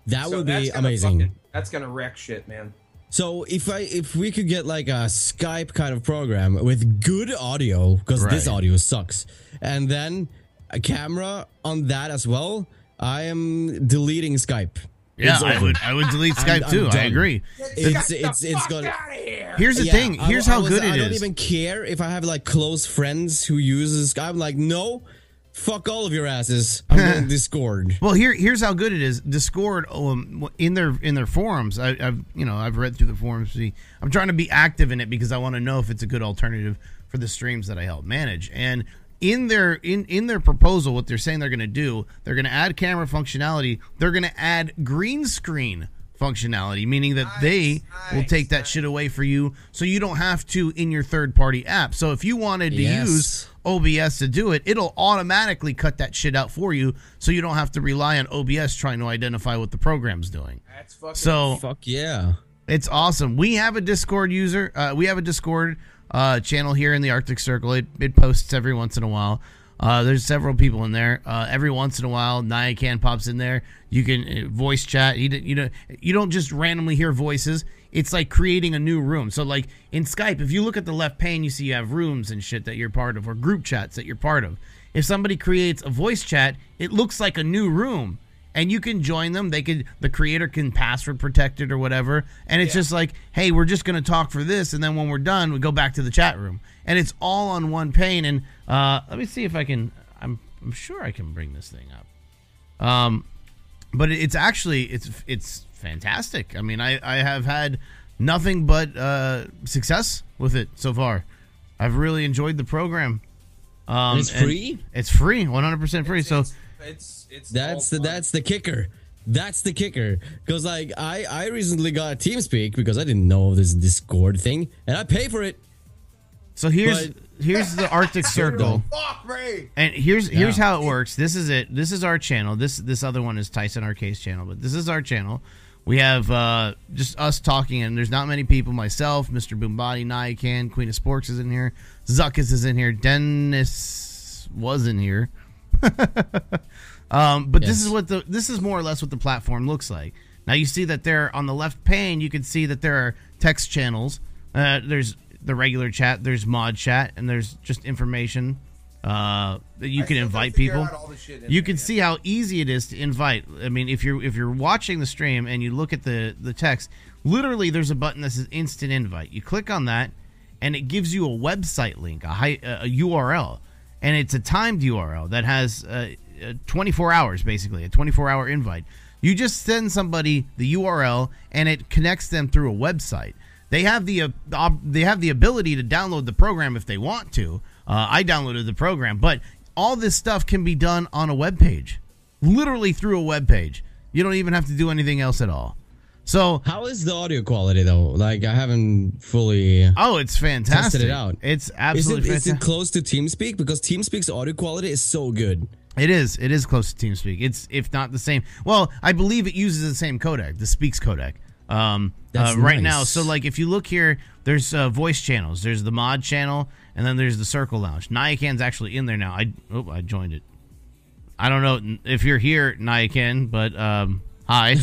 That So would that's be gonna amazing. that's gonna wreck shit, man. So if we could get like a Skype kind of program with good audio, because this Right. audio sucks, and then a camera on that as well, I am deleting Skype. Yeah, It's I over. would delete Skype I'm too. I done. agree. It's gonna. Here's the Yeah, thing. Here's how good it I don't is. even care if I have like close friends who uses Skype. I'm like, no, fuck all of your asses. I'm going Discord. Well, here's how good it is. Discord, in their forums, I've read through the forums. See, I'm trying to be active in it because I want to know if it's a good alternative for the streams that I help manage. And in their proposal, what they're saying they're going to do, they're going to add camera functionality. They're going to add green screen functionality, meaning that they will take that shit away for you, so you don't have to in your third-party app. So if you wanted to use OBS to do it, it'll automatically cut that shit out for you, so you don't have to rely on OBS trying to identify what the program's doing. That's fucking Fuck yeah. It's awesome. We have a Discord user. We have a Discord channel here in the Arctic Circle. It posts every once in a while. There's several people in there. Every once in a while, Nyakan pops in there. You can voice chat. You don't just randomly hear voices. It's like creating a new room. So like in Skype, if you look at the left pane, you see you have rooms and shit that you're part of, or group chats that you're part of. If somebody creates a voice chat, it looks like a new room, and you can join them. The creator can password protect it or whatever, and it's just like, hey, we're just gonna talk for this, and then when we're done, we go back to the chat room, and it's all on one pane. And let me see if I can. I'm sure I can bring this thing up. But it's actually it's fantastic. I mean, I have had nothing but success with it so far. I've really enjoyed the program. And it's free? It's free, 100% free. It's That's all fun. the kicker. That's the kicker. Because like I recently got a TeamSpeak because I didn't know this Discord thing, and I pay for it. So here's the Arctic Circle. Fuck me. And here's how it works. This is it. This is our channel. This other one is Tyson Arcade's channel, but this is our channel. We have just us talking, and there's not many people. Myself, Mr. Boombody, Nyakan, Queen of Sporks is in here. Zuckus is in here. Dennis was in here. But Yes. this is more or less what the platform looks like. Now you see that there on the left pane, you can see that there are text channels. There's the regular chat, there's mod chat, and there's just information that you can invite people. You can see how easy it is to invite. I mean, if you're watching the stream and you look at the text, literally there's a button that says instant invite. You click on that, and it gives you a website link, a URL, and it's a timed URL that has 24 hours, basically a 24-hour invite. You just send somebody the URL, and it connects them through a website. They have the ability to download the program if they want to. I downloaded the program, but all this stuff can be done on a web page, literally through a web page. You don't even have to do anything else at all. So How is the audio quality though? Like I haven't fully it's fantastic. tested it out. It's absolutely Is it fantastic. close to TeamSpeak? Because TeamSpeak's audio quality is so good. It is close to TeamSpeak. It's if not the same. Well, I believe it uses the same codec, the Speaks codec. That's right nice. now. So like if you look here, there's voice channels. There's the mod channel, and then there's the Circle Lounge. Nyakan's actually in there now. I joined it. I don't know if you're here, Nyakan, but hi.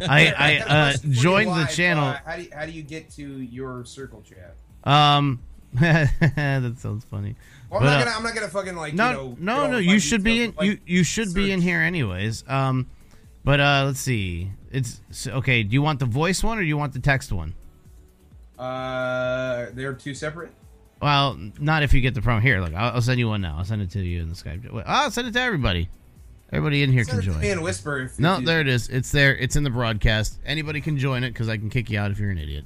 I joined the channel. How do you get to your circle chat? That sounds funny. Well, But, I'm not gonna fucking like No. find You should be in. details, like, You should be in search. here anyways. But let's see. It's okay. Do you want the voice one or do you want the text one? They're two separate. Well, not if you get the promo. Here, look, I'll send you one now. I'll send it to you in the Skype. I'll send it to everybody. Everybody in here can Send it to join. me and whisper. If No, you- there it is. It's there. It's in the broadcast. Anybody can join it because I can kick you out if you're an idiot.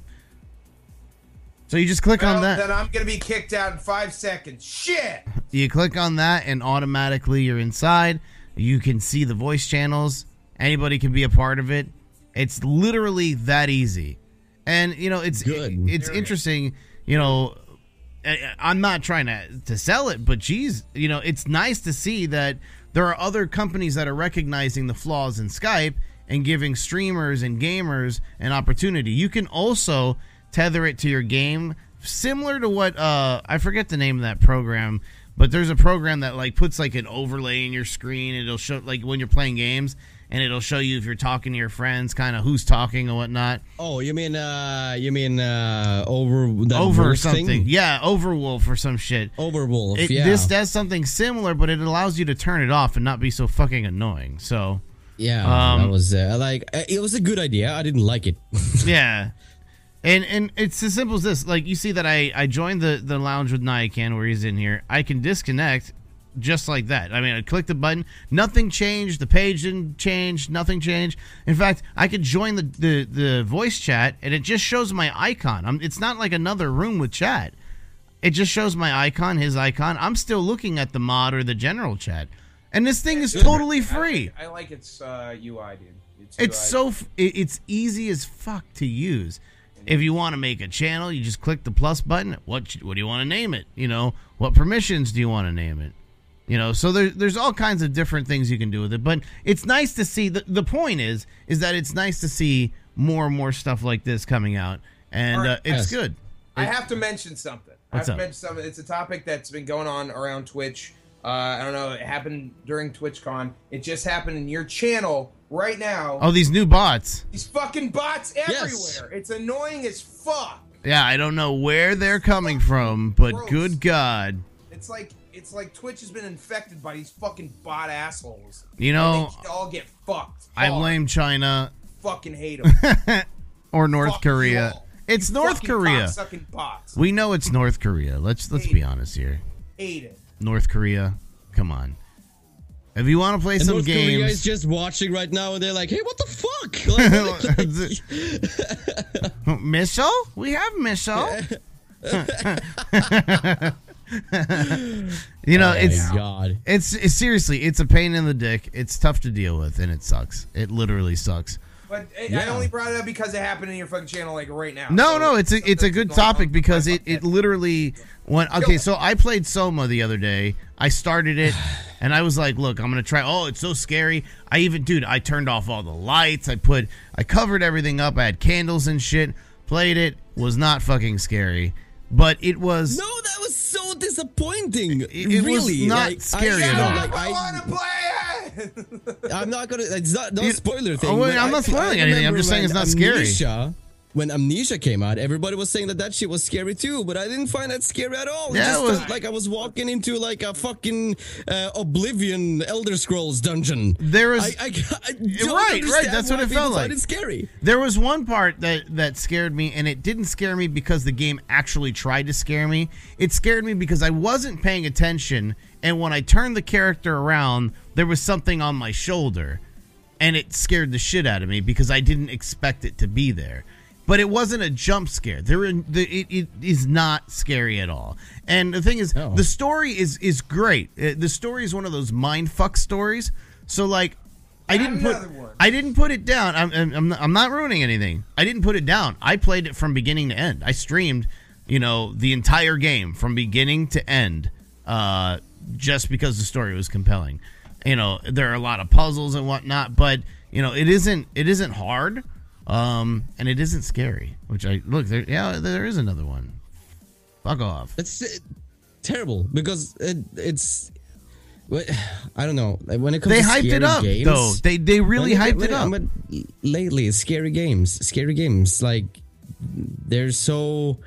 So you just click Well, on that. then I'm gonna be kicked out in 5 seconds. Shit. You click on that, and automatically you're inside. You can see the voice channels. Anybody can be a part of it. It's literally that easy. And it's Good. It's interesting. I'm not trying to sell it, but geez, it's nice to see that there are other companies that are recognizing the flaws in Skype and giving streamers and gamers an opportunity. You can also tether it to your game similar to what I forget the name of that program, but there's a program that like puts like an overlay in your screen, and it'll show like when you're playing games, and it'll show you if you're talking to your friends, kind of who's talking and whatnot. Oh, you mean over Over something? Thing? Yeah, Overwolf or some shit. Overwolf. This does something similar, but it allows you to turn it off and not be so fucking annoying. So yeah, that was it was a good idea. I didn't like it. yeah. And it's as simple as this. Like, you see that I joined the lounge with Nyakan where he's in here. I can disconnect just like that. I mean, I click the button. Nothing changed. The page didn't change. Nothing changed. In fact, I could join the voice chat, and it just shows my icon. It's not like another room with chat. It just shows my icon, his icon. I'm still looking at the mod or the general chat. And this thing is totally free. I like its UI, dude. It's easy as fuck to use. If you want to make a channel, you just click the plus button. What do you want to name it? You know, what permissions do you want to name it? You know, so there's all kinds of different things you can do with it. But it's nice to see. The point is that it's nice to see more and more stuff like this coming out, and it's good. I have to mention something. What's up? It's a topic that's been going on around Twitch. I don't know. It happened during TwitchCon. It just happened in your channel right now. Oh, these new bots. These fucking bots everywhere. Yes. It's annoying as fuck. Yeah, I don't know where they're coming from, but gross. Good God. It's like Twitch has been infected by these fucking bot assholes. You know, And they should all get fucked. I hard. blame China Fucking hate them. or North Fuck Korea. y'all. It's You North fucking Korea. cocksucking bots. We know it's North Korea. Let's be honest here. Hate it. North Korea, come on. If you want to play And some North Korea is games, just watching right now, and they're like, "Hey, what the fuck?" missile? We have missile. You know, God. it's seriously, it's a pain in the dick. It's tough to deal with, and it sucks. It literally sucks. But I only brought it up because it happened in your fucking channel like right now. No, it's a good topic because it it literally went. Okay, so I played Soma the other day. I started it, and I was like, "Look, I'm gonna try." Oh, it's so scary. I turned off all the lights. I covered everything up. I had candles and shit. Played it. Was not fucking scary, but it was. No, that was so disappointing. It really was not scary at all. I want to play it. I'm not gonna. It's not spoiler thing. Oh, wait, I'm not spoiling anything. I'm just saying it's not scary. When Amnesia came out, everybody was saying that shit was scary too, but I didn't find that scary at all. Yeah, it just felt like I was walking into like a fucking Oblivion Elder Scrolls dungeon. There was I don't right. That's what why it people felt like. find it scary. There was one part that scared me, and it didn't scare me because the game actually tried to scare me. It scared me because I wasn't paying attention, and when I turned the character around, there was something on my shoulder, and it scared the shit out of me because I didn't expect it to be there. But it wasn't a jump scare. It is not scary at all. And the thing is, the story is great. The story is one of those mindfuck stories. So like, I didn't put it down. I'm not ruining anything. I didn't put it down. I played it from beginning to end. I streamed, the entire game from beginning to end, just because the story was compelling. There are a lot of puzzles and whatnot, but it isn't hard. And it isn't scary, there is another one. Fuck off. It's terrible because it's. I don't know. When it comes they to hyped scary it up games, though. They really hyped it up. But lately, scary games like they're so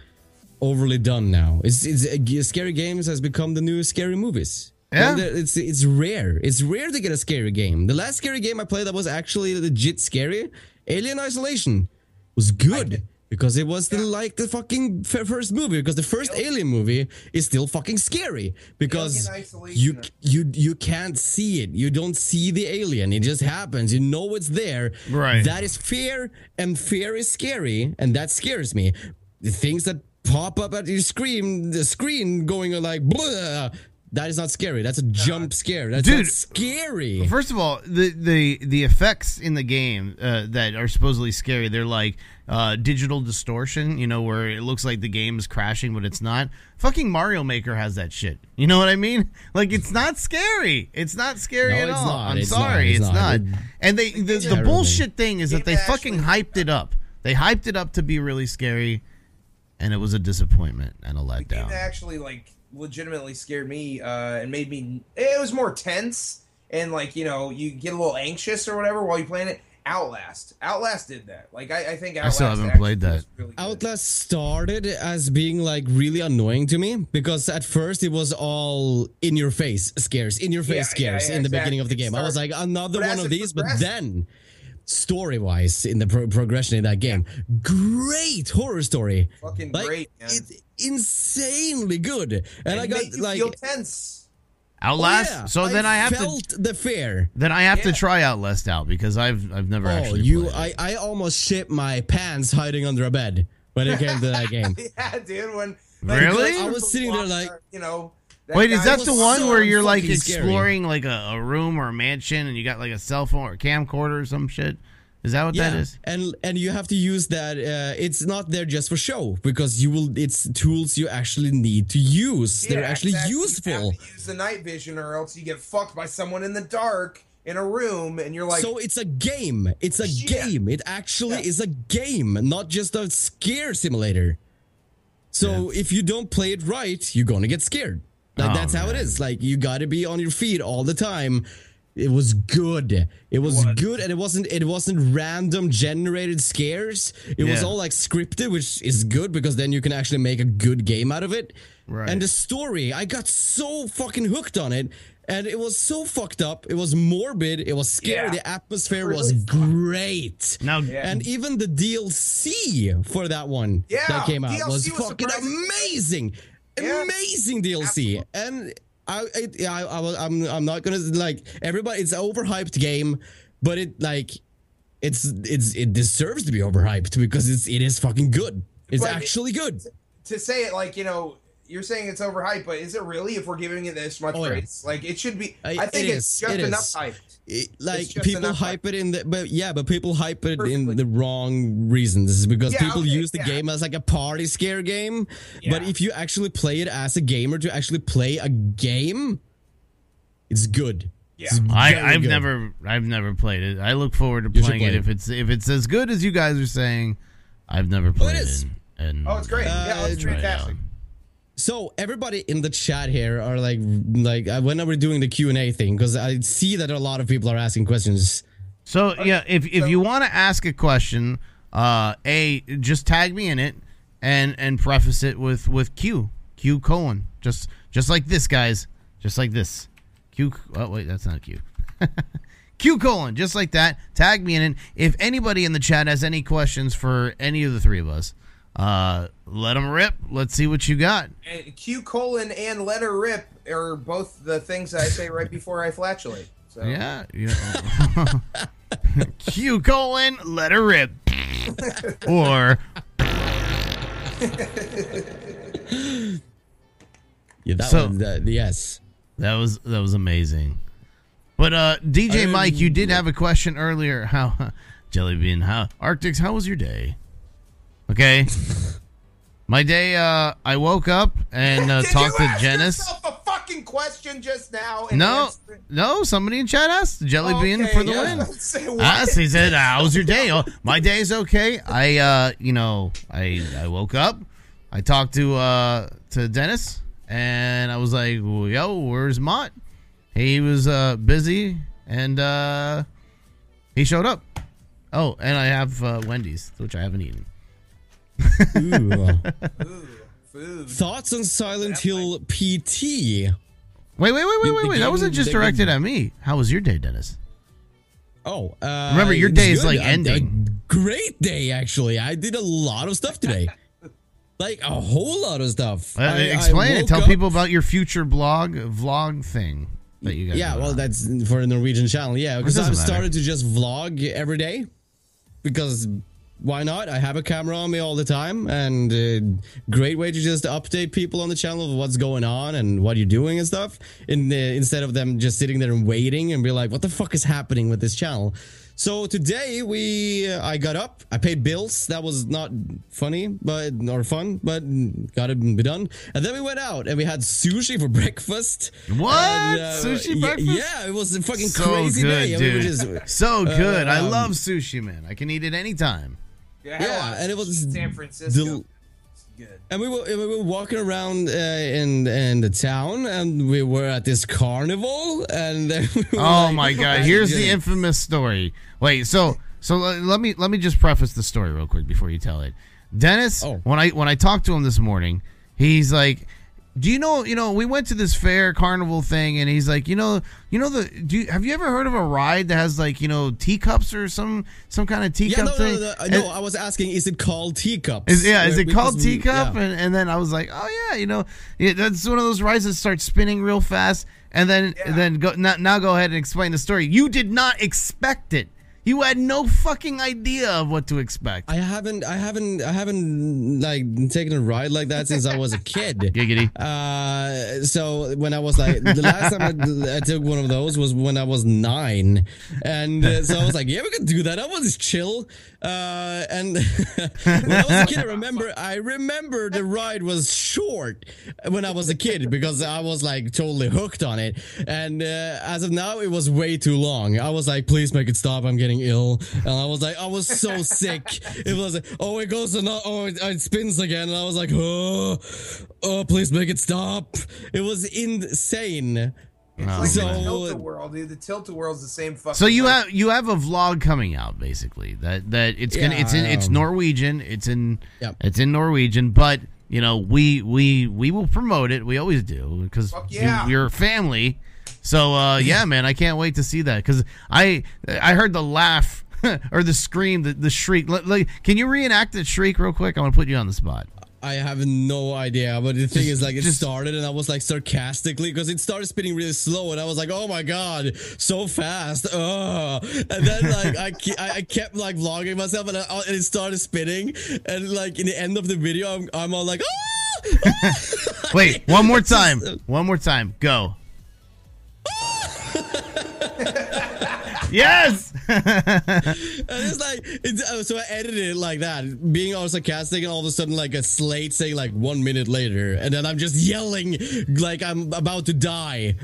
overly done now. Scary games has become the new scary movies. Yeah, it's rare. It's rare to get a scary game. The last scary game I played that was actually legit scary, Alien Isolation, was good because it was the fucking first movie. Because the first Alien movie is still fucking scary because you can't see it. You don't see the alien. It just happens. You know it's there. Right. That is fear, and fear is scary, and that scares me. The things that pop up at your screen going like blah. That is not scary. That's a jump scare. That's not scary. First of all, the effects in the game that are supposedly scary, they're like digital distortion, where it looks like the game is crashing, but it's not. Fucking Mario Maker has that shit. You know what I mean? Like, it's not scary. It's not scary at all. I'm sorry. It's not. And the bullshit thing is that they fucking hyped it up. They hyped it up to be really scary. and it was a disappointment and a The game letdown. that actually like legitimately scared me and made me. It was more tense and like you get a little anxious or whatever while you're playing it. Outlast did that. Like I think Outlast still haven't actually played that. was really good. Outlast started as being like really annoying to me because at first it was all in your face scares in the beginning of the game. I was like another But one as of it these, but progressed- then story wise in the progression in that game, great horror story, Fucking like, great, man. it's insanely good, and I It got made you like feel tense. Outlast. yeah, So then I have felt the fear. Then I have to Yeah. try Outlast out because I've never Oh, actually played it. I almost shit my pants hiding under a bed when it came to that game. Yeah, dude. When Really? I was sitting there like, that Wait, is guy that was the one so where you're like fucking scary. exploring like a room or a mansion and you got like a cell phone or a camcorder or some shit? Is that what that is? and you have to use that. It's not there just for show because it's tools you actually need to use. They're actually exactly. You useful. have to use the night vision, or else you get fucked by someone in the dark in a room, and you're like, So it's a game. It's a Yeah. game. It actually is a game, not just a scare simulator. So if you don't play it right, you're gonna get scared. Like Oh, that's how it man. is. Like you gotta be on your feet all the time. It was good. It was good, and it wasn't random generated scares. It was Yeah. all like scripted, which is good because then you can actually make a good game out of it. Right. And the story, I got so fucking hooked on it, and it was so fucked up. It was morbid. It was scary. Yeah. The atmosphere Really was great. Now, And even the DLC for that one Yeah, that came out DLC was was fucking surprisingly amazing, Yeah. amazing DLC. And I'm not gonna like everybody. It's an overhyped game, but it deserves to be overhyped because it is fucking good. It's But actually good. to say it like you're saying it's overhyped, but is it really? If we're giving it this much Oh, yeah. praise, like it should be. It I think it's is, just it enough is. hyped. Like just people enough hype it in the but people hype it in Perfectly. the wrong reasons because Yeah, people okay, use the yeah. game as like a party scare game. But Yeah. if you actually play it as a gamer to actually play a game, it's good. Yeah. It's very I've good. never played it. I look forward to You should playing it play if it's as good as you guys are saying. I've never played it is. And Oh, it's great. Yeah, it's try it fantastic. out. So everybody in the chat here are like when are we doing the Q&A thing? Because I see that a lot of people are asking questions. So yeah, if you want to ask a question, just tag me in it and preface it with Q colon just like this, guys, just like this. Q. Oh wait, that's not Q. Q colon, just like that. Tag me in it. If anybody in the chat has any questions for any of the three of us, let them rip. Let's see what you got. And Q colon and letter rip are both the things that I say right before I flatulate. So Yeah. Q colon, let her rip. Or Yeah, that So- one, yes. that was amazing. But DJ Mike, you did have a question earlier. How Jellybean? How Arctix? How was your day? Okay. My day. I woke up and Did talked you to ask Janice. yourself a fucking question just now? and No, answer it? no. Somebody in chat asked Jellybean Okay, for the yeah. win. Say what? Asked. He said, "How was your day?" Oh, my day's okay. I woke up. I talked to Dennis, and I was like, "Yo, where's Mott?" He was busy, and he showed up. Oh, and I have Wendy's, which I haven't eaten. Ooh. Ooh, food. Thoughts on Silent Hill PT? Wait. The That wasn't game- just the directed game- at me. How was your day, Dennis? Oh, Remember, your it's day is, good. like, ending. A great day, actually. I did a lot of stuff today. Like a whole lot of stuff. Explain it. woke Tell up- people about your future vlog thing that you guys. Yeah, do. well, that's for a Norwegian channel. Yeah, because doesn't I've matter. started to just vlog every day. Because why not? I have a camera on me all the time, and great way to just update people on the channel of what's going on and what you're doing and stuff. Instead of them just sitting there and waiting and be like, "What the fuck is happening with this channel?" So today I got up, I paid bills. That was not funny, or fun, but gotta be done. And then we went out and we had sushi for breakfast. What? And, Sushi breakfast? Yeah, it was a fucking So crazy good, day. And we were dude. just So good. I um, love sushi, man. I can eat it anytime. I had a lot yeah, of and it was San Francisco. Good. And we were walking around in the town, and we were at this carnival, and then we were Oh like, my God! Here's the infamous story. Wait, so let me just preface the story real quick before you tell it. Dennis, when I talked to him this morning, he's like, "Do you know? We went to this fair carnival thing, and he's like, have you ever heard of a ride that has like teacups or some kind of teacup thing?" No, I was asking, is it called teacups? Is it called teacup? Yeah. And then I was like, oh yeah, that's one of those rides that starts spinning real fast, and then go now go ahead and explain the story. You did not expect it. You had no fucking idea of what to expect. I haven't like taken a ride like that since I was a kid. Giggity. So when I was like, the last time I took one of those was when I was 9, and so I was like, yeah, we could do that. I was chill. And when I was a kid, I remember the ride was short when I was a kid because I was like totally hooked on it. And as of now, it was way too long. I was like, please make it stop. I'm getting ill. And I was so sick. It was like, oh, it goes and it spins again. And I was like, oh, please make it stop. It was insane. It's like the Tilt-A-Whirl, dude. The Tilt-A-Whirl's the same fucking. So you have a vlog coming out basically that it's Norwegian. It's in Norwegian, but we will promote it. We always do because you're family. So yeah, man, I can't wait to see that because I heard the laugh or the scream, the shriek. Can you reenact that shriek real quick? I want to put you on the spot. I have no idea, but the thing is, like, it started, and I was like sarcastically because it started spinning really slow, and I was like, "Oh my god, so fast!" And then like I kept like vlogging myself, and it started spinning, and like in the end of the video, I'm all like, "Ah!" Wait, one more time, go. Yes. And it's like so I edited it like that, being all sarcastic, and all of a sudden like a slate saying like 1 minute later, and then I'm just yelling like I'm about to die.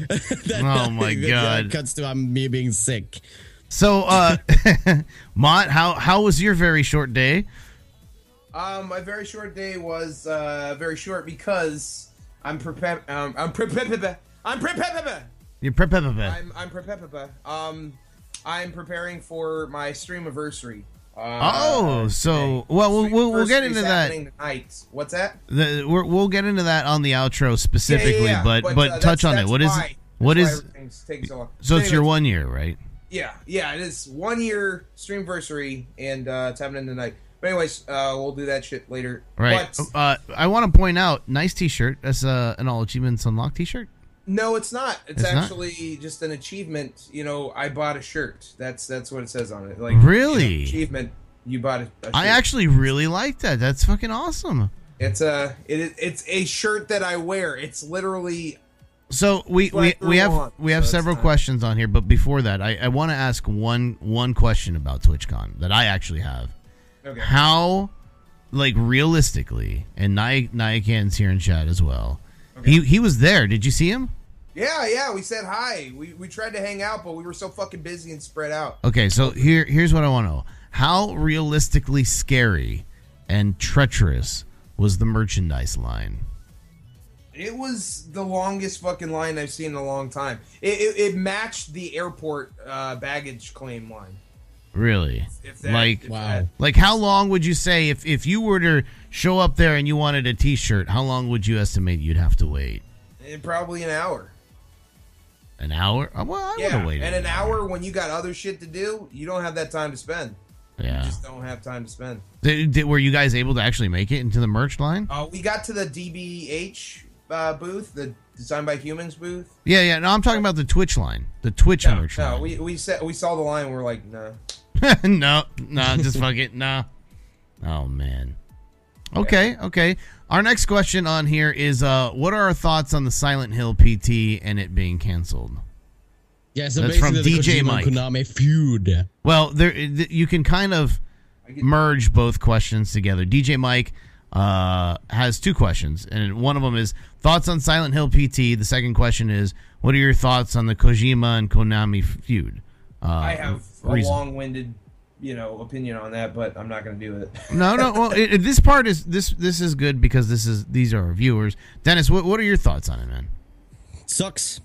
Oh my god! It cuts to me being sick. So, Mott, how was your very short day? My very short day was very short because I'm prepared. You're prepared. I'm prepared. I'm preparing for my streamiversary. We'll get into that. Tonight. What's that? We'll get into that on the outro specifically, but touch on it. What is so it's your 1 year, right? Yeah, it is 1 year streamversary, and it's happening tonight. But anyways, we'll do that shit later. Right. But, I want to point out, nice T-shirt. That's an All Achievements Unlocked T-shirt. No, it's not. It's actually just an achievement. I bought a shirt. That's what it says on it. Like, really? Achievement. You bought a shirt. I actually really like that. That's fucking awesome. It's a shirt that I wear. It's literally. So we have several questions on here, but before that, I want to ask one question about TwitchCon that I actually have. Okay. How, like, realistically, and Nyakan's here in chat as well. Okay. He was there. Did you see him? Yeah. We said hi. We tried to hang out, but we were so fucking busy and spread out. Okay, so here's what I want to know. How realistically scary and treacherous was the merchandise line? It was the longest fucking line I've seen in a long time. It matched the airport baggage claim line. Really? Like how long would you say if you were to show up there and you wanted a T-shirt, how long would you estimate you'd have to wait? Probably an hour. An hour? Well, I would have waited. And an hour when you got other shit to do, you don't have that time to spend. Yeah. You just don't have time to spend. Were you guys able to actually make it into the merch line? We got to the DBH booth, the Designed by Humans booth. Yeah. No, I'm talking about the Twitch line, the Twitch merch line. No, we saw the line. And we're like, no. no, just fuck it. No. Oh man. Okay. Our next question on here is, what are our thoughts on the Silent Hill PT and it being canceled? Yeah, so that's from basically DJ the Mike. Konami feud. Well, you can kind of merge both questions together. DJ Mike has two questions, and one of them is thoughts on Silent Hill PT. The second question is, what are your thoughts on the Kojima and Konami feud? I have a long-winded opinion on that, but I'm not going to do it. No. Well, this part is this is good because these are our viewers. Dennis, what are your thoughts on it, man? Sucks.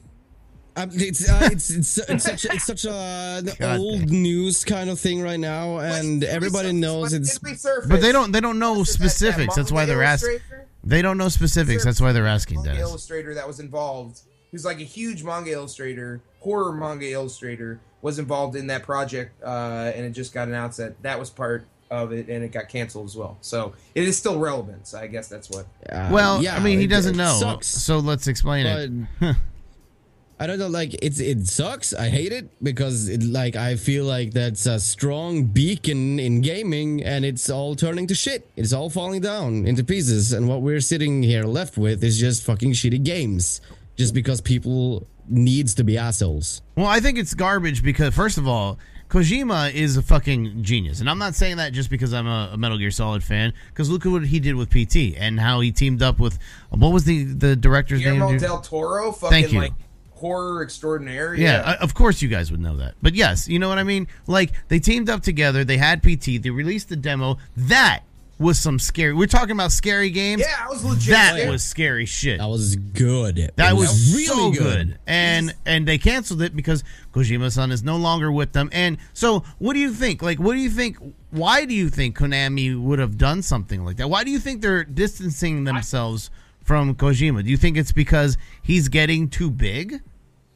It's such an old news kind of thing right now, and everybody knows it's. But they don't know specifics. That's why they're asking. They don't know specifics. That's why they're asking. Manga illustrator that was involved, who's like a huge manga illustrator, horror manga illustrator, was involved in that project, and it just got announced that was part of it, and it got canceled as well. So it is still relevant. So I guess that's what. I mean, he doesn't know. Sucks. So let's explain it. I don't know, like it sucks. I hate it because I feel like that's a strong beacon in gaming, and it's all turning to shit. It's all falling down into pieces, and what we're sitting here left with is just fucking shitty games, just because people needs to be assholes. Well, I think it's garbage because first of all, Kojima is a fucking genius, and I'm not saying that just because I'm a Metal Gear Solid fan. Because look at what he did with PT and how he teamed up with what was the director's name? Guillermo del Toro. Fucking, Thank you. Like, horror extraordinaire. Yeah, of course you guys would know that. But yes, you know what I mean? Like, they teamed up together, they had PT, they released the demo. That was some scary. We're talking about scary games. Yeah, it was legit. That was scary shit. That was good. That was really so good. And they canceled it because Kojima-san is no longer with them. And so, what do you think? Like, what do you think? Why do you think Konami would have done something like that? Why do you think they're distancing themselves from Kojima? Do you think it's because he's getting too big?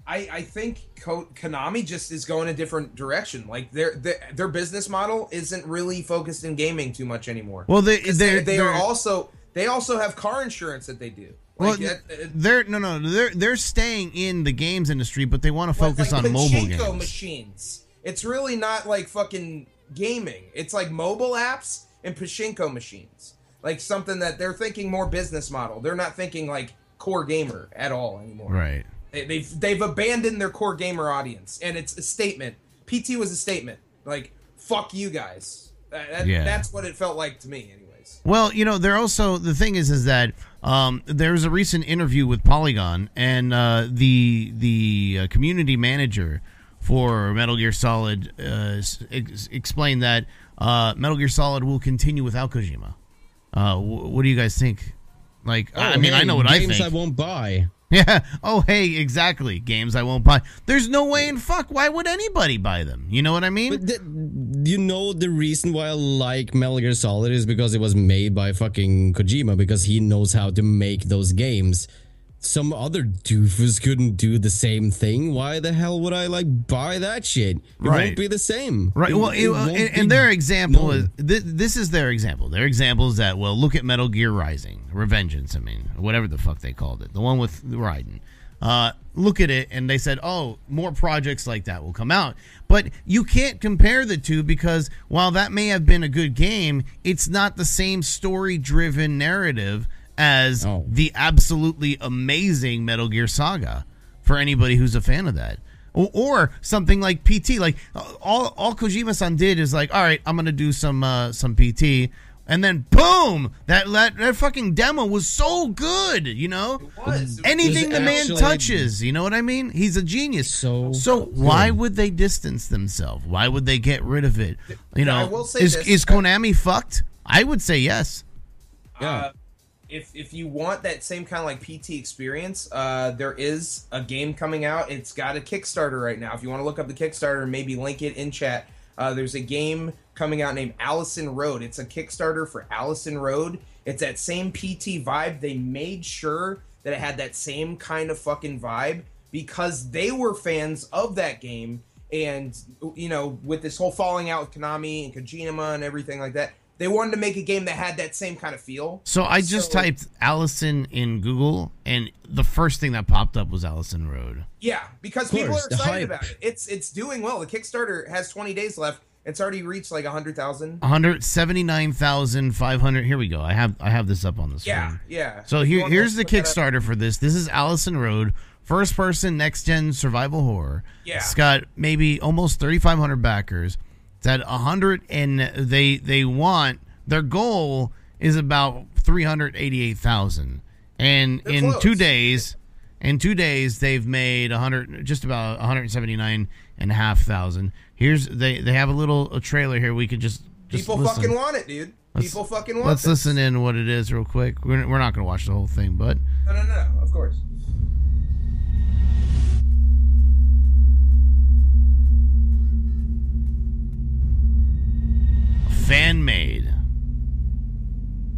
I think Konami just is going a different direction. Like their business model isn't really focused in gaming too much anymore. Well, they also have car insurance that they do. Well, Like, they're staying in the games industry, but they want to focus on mobile games. Pachinko machines. It's really not like fucking gaming. It's like mobile apps and pachinko machines. Like something that they're thinking more business model. They're not thinking like core gamer at all anymore. Right. They've abandoned their core gamer audience, and it's a statement. PT was a statement. Like, fuck you guys. That's what it felt like to me, anyways. Well, they're also, the thing is that there was a recent interview with Polygon, and the community manager for Metal Gear Solid explained that Metal Gear Solid will continue without Kojima. What do you guys think? Like, I know what I think. Games I won't buy. Yeah. Oh, hey, exactly. Games I won't buy. There's no way in fuck. Why would anybody buy them? You know what I mean? But the reason why I like Metal Gear Solid is because it was made by fucking Kojima, because he knows how to make those games. Some other doofus couldn't do the same thing. Why the hell would I buy that shit? It won't be the same. Right. And their example is this is their example. Their example is that, well, look at Metal Gear Rising, Revengeance. I mean, whatever the fuck they called it, the one with Raiden. Look at it, and they said, oh, more projects like that will come out. But you can't compare the two because while that may have been a good game, it's not the same story-driven narrative as the absolutely amazing Metal Gear Saga for anybody who's a fan of that. Or something like PT. Like, all Kojima-san did is like, all right, I'm going to do some PT. And then, boom! That fucking demo was so good, It was. Anything the man touches, you know what I mean? He's a genius. So why would they distance themselves? Why would they get rid of it? I will say is Konami fucked? I would say yes. Yeah. If you want that same kind of like PT experience, there is a game coming out. It's got a Kickstarter right now. If you want to look up the Kickstarter and maybe link it in chat, there's a game coming out named Allison Road. It's a Kickstarter for Allison Road. It's that same PT vibe. They made sure that it had that same kind of fucking vibe because they were fans of that game. And, with this whole falling out with Konami and Kojima and everything like that, they wanted to make a game that had that same kind of feel. So I just typed Allison in Google, and the first thing that popped up was Allison Road. Yeah, because people are excited about it. It's doing well. The Kickstarter has 20 days left. It's already reached like 100,000. 179,500. Here we go. I have this up on the screen. Yeah. So here's the Kickstarter for this. This is Allison Road, first person next gen survival horror. Yeah. It's got maybe almost 3,500 backers. It's at 100, and they want, their goal is about 388,000. And in close. 2 days, In 2 days, they've made just about 179,500. Here's they have a trailer here. We could just people listen. fucking want it, dude. People fucking want it. Let's listen in what it is real quick. We're not going to watch the whole thing, but No, of course. fan made.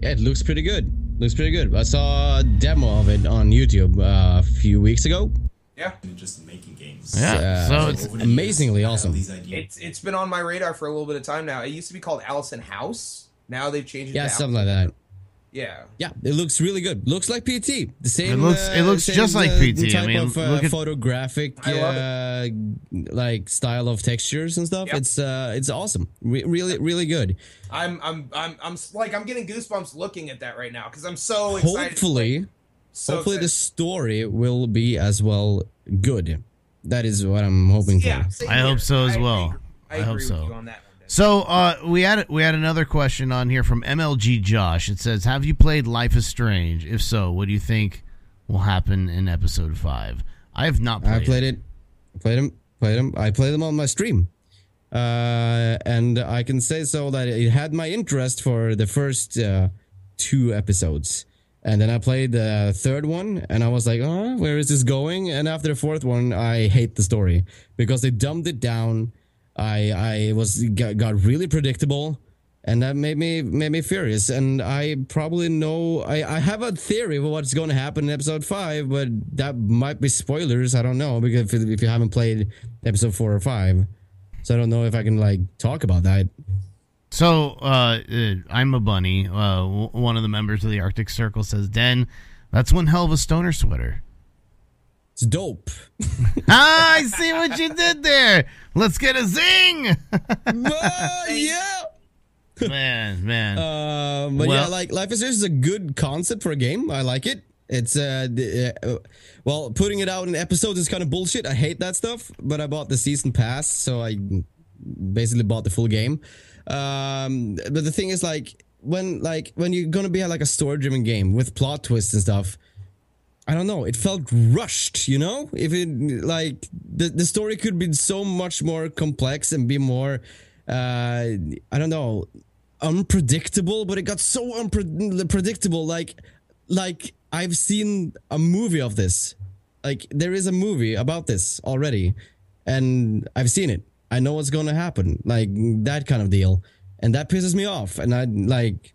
Yeah, it looks pretty good. I saw a demo of it on YouTube a few weeks ago. Yeah. Just making games. Yeah, so it's amazingly awesome. It's been on my radar for a little bit of time now. It used to be called Allison House. Now they've changed it. Yeah, to something like that. Yeah. Yeah, it looks really good. Looks like PT. The same. It looks same, just like PT. Type I mean, of look at photographic like style of textures and stuff. Yep. It's awesome. Really good. I'm getting goosebumps looking at that right now because I'm so excited. Hopefully excited. the story will be as well good. That is what I'm hoping for. Yeah, same I hope here. so as well. I I hope agree so. with you on that one. So we had another question on here from MLG Josh. It says, "Have you played Life is Strange? If so, what do you think will happen in episode 5?" I have not played. I played it. Played them. I played them on my stream, and I can say so that it had my interest for the first 2 episodes, and then I played the third one, and I was like, "Oh, where is this going?" And after the fourth one, I hate the story because they dumbed it down. I got really predictable, and that made me furious. And I probably know I have a theory of what's going to happen in episode 5, but that might be spoilers. I don't know, because if you haven't played episode 4 or 5, so I don't know if I can like talk about that. So I'm a bunny. One of the members of the Arctic Circle says, "Den, that's one hell of a stoner sweater." It's dope. I see what you did there. Let's get a zing. Yeah. Man. But yeah, like Life is Strange is a good concept for a game. I like it. It's well, putting it out in episodes is kind of bullshit. I hate that stuff. But I bought the season pass, so I basically bought the full game. But the thing is, when you're gonna be like a story-driven game with plot twists and stuff, I don't know. It felt rushed, you know. If it like the story could be so much more complex and be more, I don't know, unpredictable. But it got so unpredictable. Like I've seen a movie of this. Like there is a movie about this already, and I've seen it. I know what's going to happen. Like that kind of deal, and that pisses me off. And I like.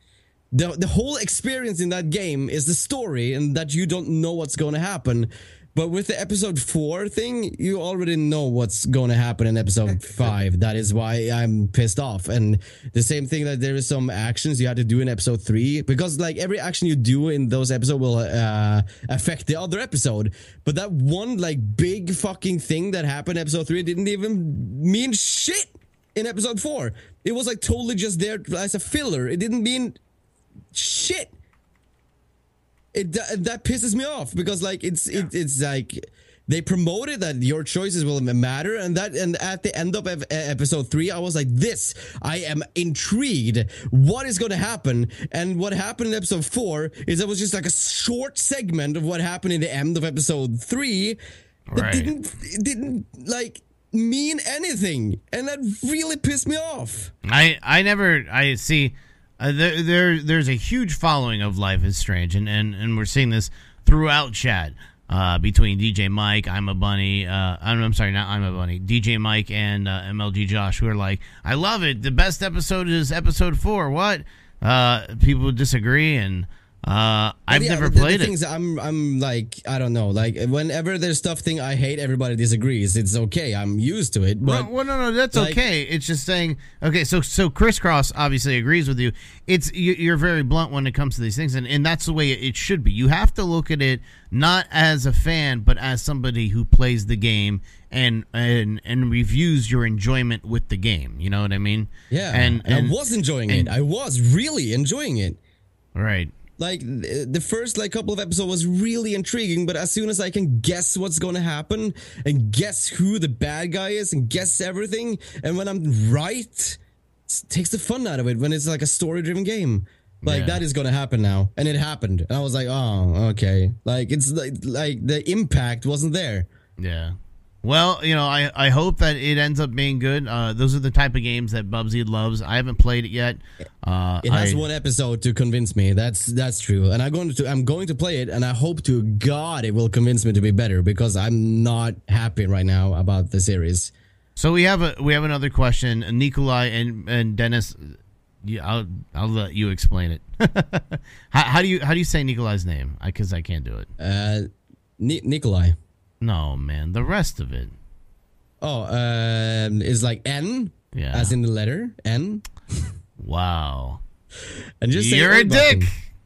The whole experience in that game is the story and that you don't know what's going to happen. But with the episode 4 thing, you already know what's going to happen in episode 5. That is why I'm pissed off. And the same thing that there is some actions you had to do in episode 3. Because like every action you do in those episodes will affect the other episode. But that one like big fucking thing that happened in episode 3 didn't even mean shit in episode 4. It was like totally just there as a filler. It didn't mean shit. That pisses me off because like it's like they promoted that your choices will matter, and at the end of episode 3 I was like, I am intrigued what is going to happen. And what happened in episode 4 is it was just like a short segment of what happened in the end of episode 3 that Right. didn't like mean anything, and that really pissed me off. I see. There's a huge following of Life is Strange, and we're seeing this throughout chat between DJ Mike, I'm a Bunny, I'm sorry, not I'm a Bunny, DJ Mike and MLG Josh, who are like, I love it. The best episode is episode 4. What? People disagree, and I've never played the it. Things I'm like, I don't know. Like whenever there's stuff thing I hate, everybody disagrees. It's okay. I'm used to it. But No, that's like, okay. It's just saying, okay, so Crisscross obviously agrees with you. You're very blunt when it comes to these things, and that's the way it should be. You have to look at it not as a fan, but as somebody who plays the game and reviews your enjoyment with the game. You know what I mean? Yeah. And I was enjoying it. I was really enjoying it. Right. Like the first like couple of episodes was really intriguing, but as soon as I can guess what's going to happen and guess who the bad guy is and guess everything, and when I'm right, it takes the fun out of it when it's like a story-driven game. Like, Yeah. that is gonna happen now, and it happened. And I was like, oh, okay. Like, it's like the impact wasn't there. Yeah. Well, I hope that it ends up being good. Those are the type of games that Bubsy loves. I haven't played it yet. It has one episode to convince me. That's true, and I'm going to play it, and I hope to God it will convince me to be better, because I'm not happy right now about the series. So we have another question. Nikolai and Dennis. Yeah, I'll let you explain it. how do you say Nikolai's name? Because I can't do it. Nikolai. No, man, the rest of it. Oh, is like N, Yeah. as in the letter N. Wow. And just say You're a Oybakken.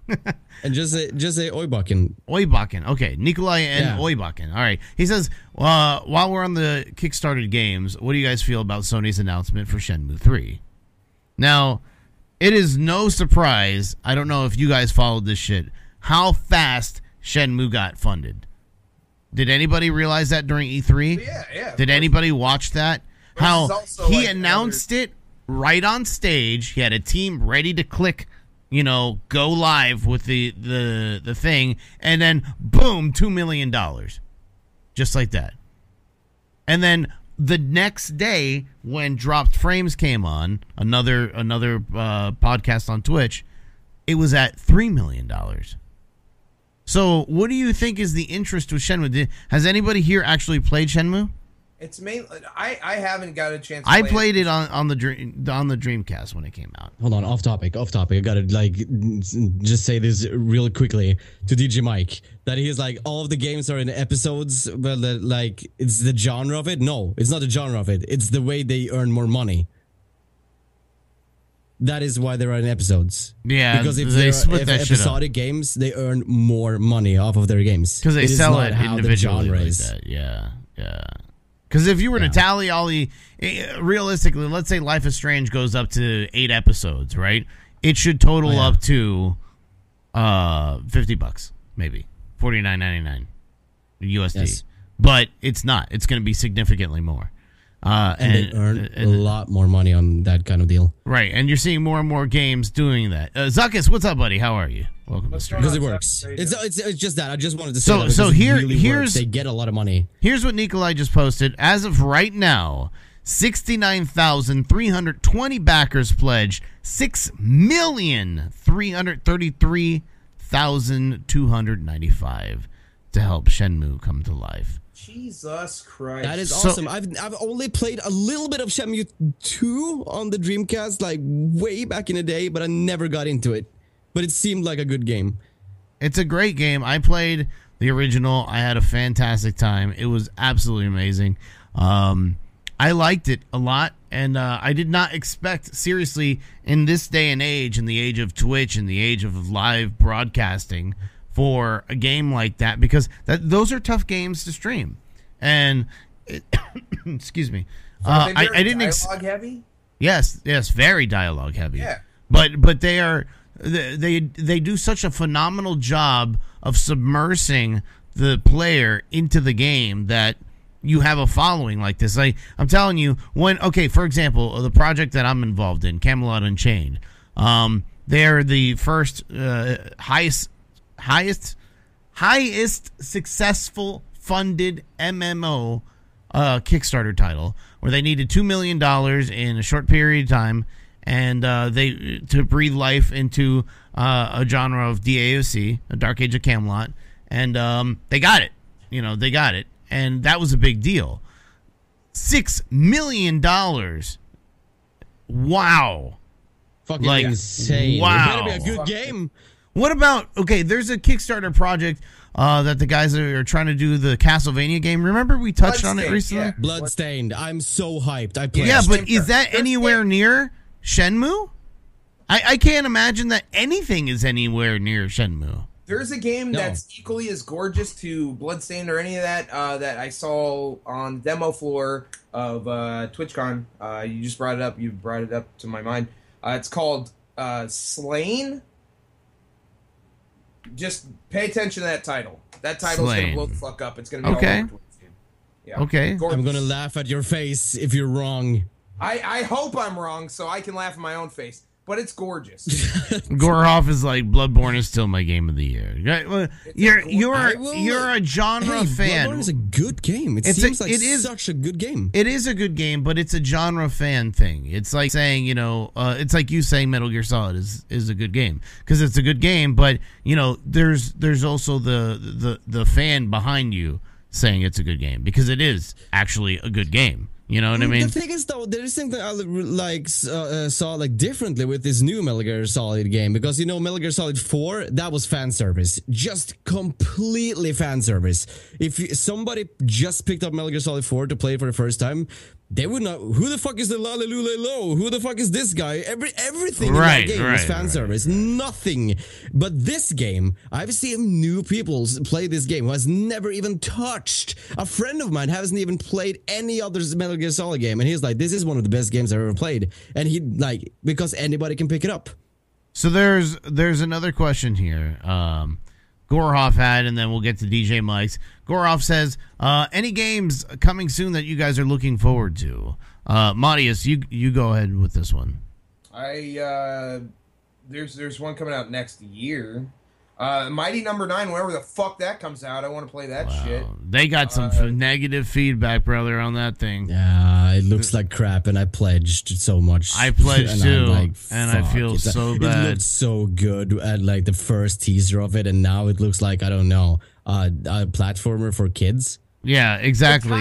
dick. And just say Oybakken. Oybakken. Okay, Nikolai and Yeah. Oybakken. All right. He says, while we're on the Kickstarted games, what do you guys feel about Sony's announcement for Shenmue 3? Now, it is no surprise, I don't know if you guys followed this shit, how fast Shenmue got funded. Did anybody realize that during E3? Yeah. Did anybody watch that? This How is also he like announced it right on stage. He had a team ready to click, go live with the thing, and then boom, $2 million. Just like that. And then the next day, when Dropped Frames came on, another podcast on Twitch, it was at $3 million. So, what do you think is the interest with Shenmue? Has anybody here actually played Shenmue? It's mainly I haven't got a chance. I played it on the Dreamcast when it came out. Hold on, off topic. I gotta just say this real quickly to DJ Mike, that he's like, all of the games are in episodes, but like, it's the genre of it. No, it's not the genre of it. It's the way they earn more money. That is why they're in episodes. Yeah, because if they they're split that shit up. episodic games, they earn more money off of their games. Because they is sell not it how the individually genre like is. that. Yeah. Because if you were to tally all the, realistically, let's say Life is Strange goes up to 8 episodes, right? It should total up to $50, maybe $49.99 USD. Yes. But it's not. It's going to be significantly more. And they earn a lot more money on that kind of deal. Right, and you're seeing more and more games doing that. Zuckus, what's up, buddy? How are you? Welcome to the stream. Because it works. It's just that. I just wanted to say So- that because so it here- really here's- works. They get a lot of money. Here's what Nikolai just posted. As of right now, 69,320 backers pledged 6,333,295 to help Shenmue come to life. Jesus Christ. That is So- awesome. I've only played a little bit of Shenmue 2 on the Dreamcast, like way back in the day, but I never got into it. But it seemed like a good game. It's a great game. I played the original. I had a fantastic time. It was absolutely amazing. I liked it a lot, and I did not expect, seriously, in this day and age, in the age of Twitch, in the age of live broadcasting, for a game like that, because those are tough games to stream. And excuse me, Are they I very didn't. dialogue heavy? Yes, very dialogue heavy. Yeah. But they do such a phenomenal job of submersing the player into the game that you have a following like this. I'm telling you, for example, the project that I'm involved in, Camelot Unchained, they're the first highest successful funded MMO Kickstarter title, where they needed $2 million in a short period of time, and they to breathe life into a genre of DAOC, a Dark Age of Camelot, and they got it. They got it, and that was a big deal. $6 million. Wow. Fucking Like, insane. wow. It better be a good game. What about, there's a Kickstarter project that the guys are trying to do, the Castlevania game. Remember we touched on it recently? Yeah. Bloodstained. I'm so hyped. I played. Yeah, Same but here. is that There's anywhere near Shenmue? I can't imagine that anything is anywhere near Shenmue. There's a game No. that's equally as gorgeous to Bloodstained or any of that that I saw on the demo floor of TwitchCon. You just brought it up. You brought it up to my mind. It's called Slain. Just pay attention to that title. That title's going to Slain. blow the fuck up. It's going to be Okay. all over Twitch, dude. Yeah. Okay. Gorgeous. I'm gonna laugh at your face if you're wrong. I hope I'm wrong so I can laugh at my own face. but it's gorgeous. Gorhoff is like, Bloodborne is still my game of the year. You're a genre fan. Bloodborne is a good game. It seems like such a good game. It is a good game, but it's a genre fan thing. It's like saying, it's like you saying Metal Gear Solid is a good game because it's a good game, but there's also the fan behind you saying it's a good game because it is actually a good game. You know what I mean? The thing is, though, there is something I saw differently with this new Metal Gear Solid game because Metal Gear Solid 4 that was fan service, just completely fan service. If somebody just picked up Metal Gear Solid 4 to play for the first time, they would not. Who the fuck is the Lalulelo? Who the fuck is this guy? Everything in that game was fan service. Nothing. But this game, I've seen new people play this game who has never even touched. A friend of mine hasn't even played any other Metal Gear Solid game, and he's like, "This is one of the best games I've ever played." And he because anybody can pick it up. So there's another question here. Gorhoff had, and then we'll get to DJ Mike's. Gorhoff says, any games coming soon that you guys are looking forward to? Matias, you go ahead with this one. There's one coming out next year. Mighty Number 9, whenever the fuck that comes out, I want to play that shit. They got some negative feedback, brother, on that thing. Yeah, it looks like crap, and I pledged so much. I pledged too, and I feel so bad. It looked so good at the first teaser of it, and now it looks like, I don't know, a platformer for kids. Yeah, exactly.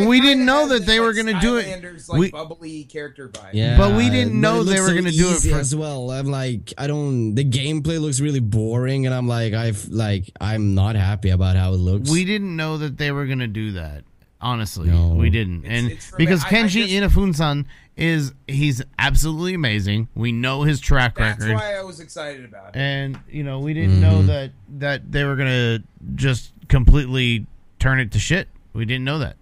We didn't know that they were going to do it. Bubbly character vibe. Yeah, but we didn't know they were going to do it as well. I'm like, the gameplay looks really boring, and I'm like, I'm not happy about how it looks. We didn't know that they were going to do that. Honestly, no. We didn't. Because Kenji Inafune-san he's absolutely amazing. We know his track record. That's why I was excited about it. And, we didn't know that they were going to just completely turn it to shit. We didn't know that.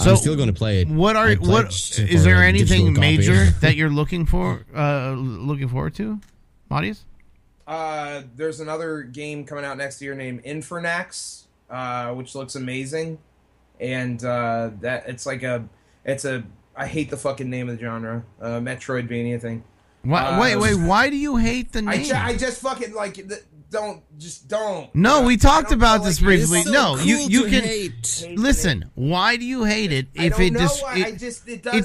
So I'm still going to play it. Is there anything major that you're looking forward to, Matias? There's another game coming out next year named Infernax, which looks amazing, and I hate the fucking name of the genre, Metroidvania thing. Wait, why do you hate the name? I just fucking don't. No, we talked about this briefly. So you can hate. Listen. Why do you hate it? If it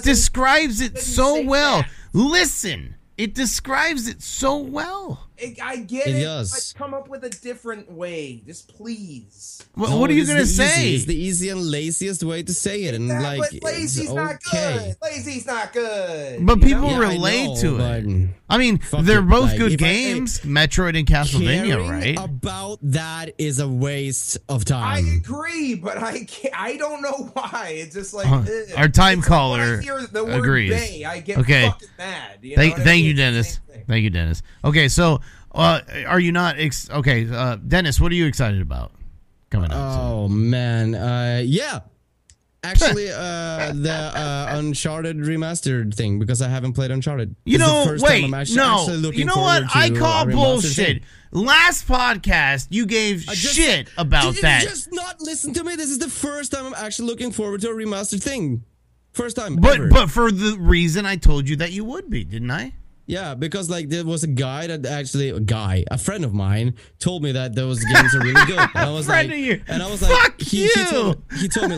describes it so well. Listen, it describes it so well. I get it. Does. But come up with a different way, just please. What are you gonna say? It's the easy and laziest way to say it, and but lazy's not good. Lazy's not good. But people relate to it. I mean, they're both good games, Metroid and Castlevania, right? About that is a waste of time. I agree, but I don't know why. It's just like our time caller when I hear the word agrees. Bay, I get fucking mad. Thank you, Dennis. Thank you, Dennis. Okay, so are you not Dennis? What are you excited about coming up? Oh man, yeah. Actually, the Uncharted remastered thing, because I haven't played Uncharted. You know what? I call bullshit. Last podcast, you gave shit about that. Did you just not listen to me? This is the first time I'm actually looking forward to a remastered thing. First time ever. But for the reason I told you that you would be, didn't I? Yeah, because there was a guy that a friend of mine told me that those games are really good. And I was friend like, of you. And I was Fuck like, you. He told me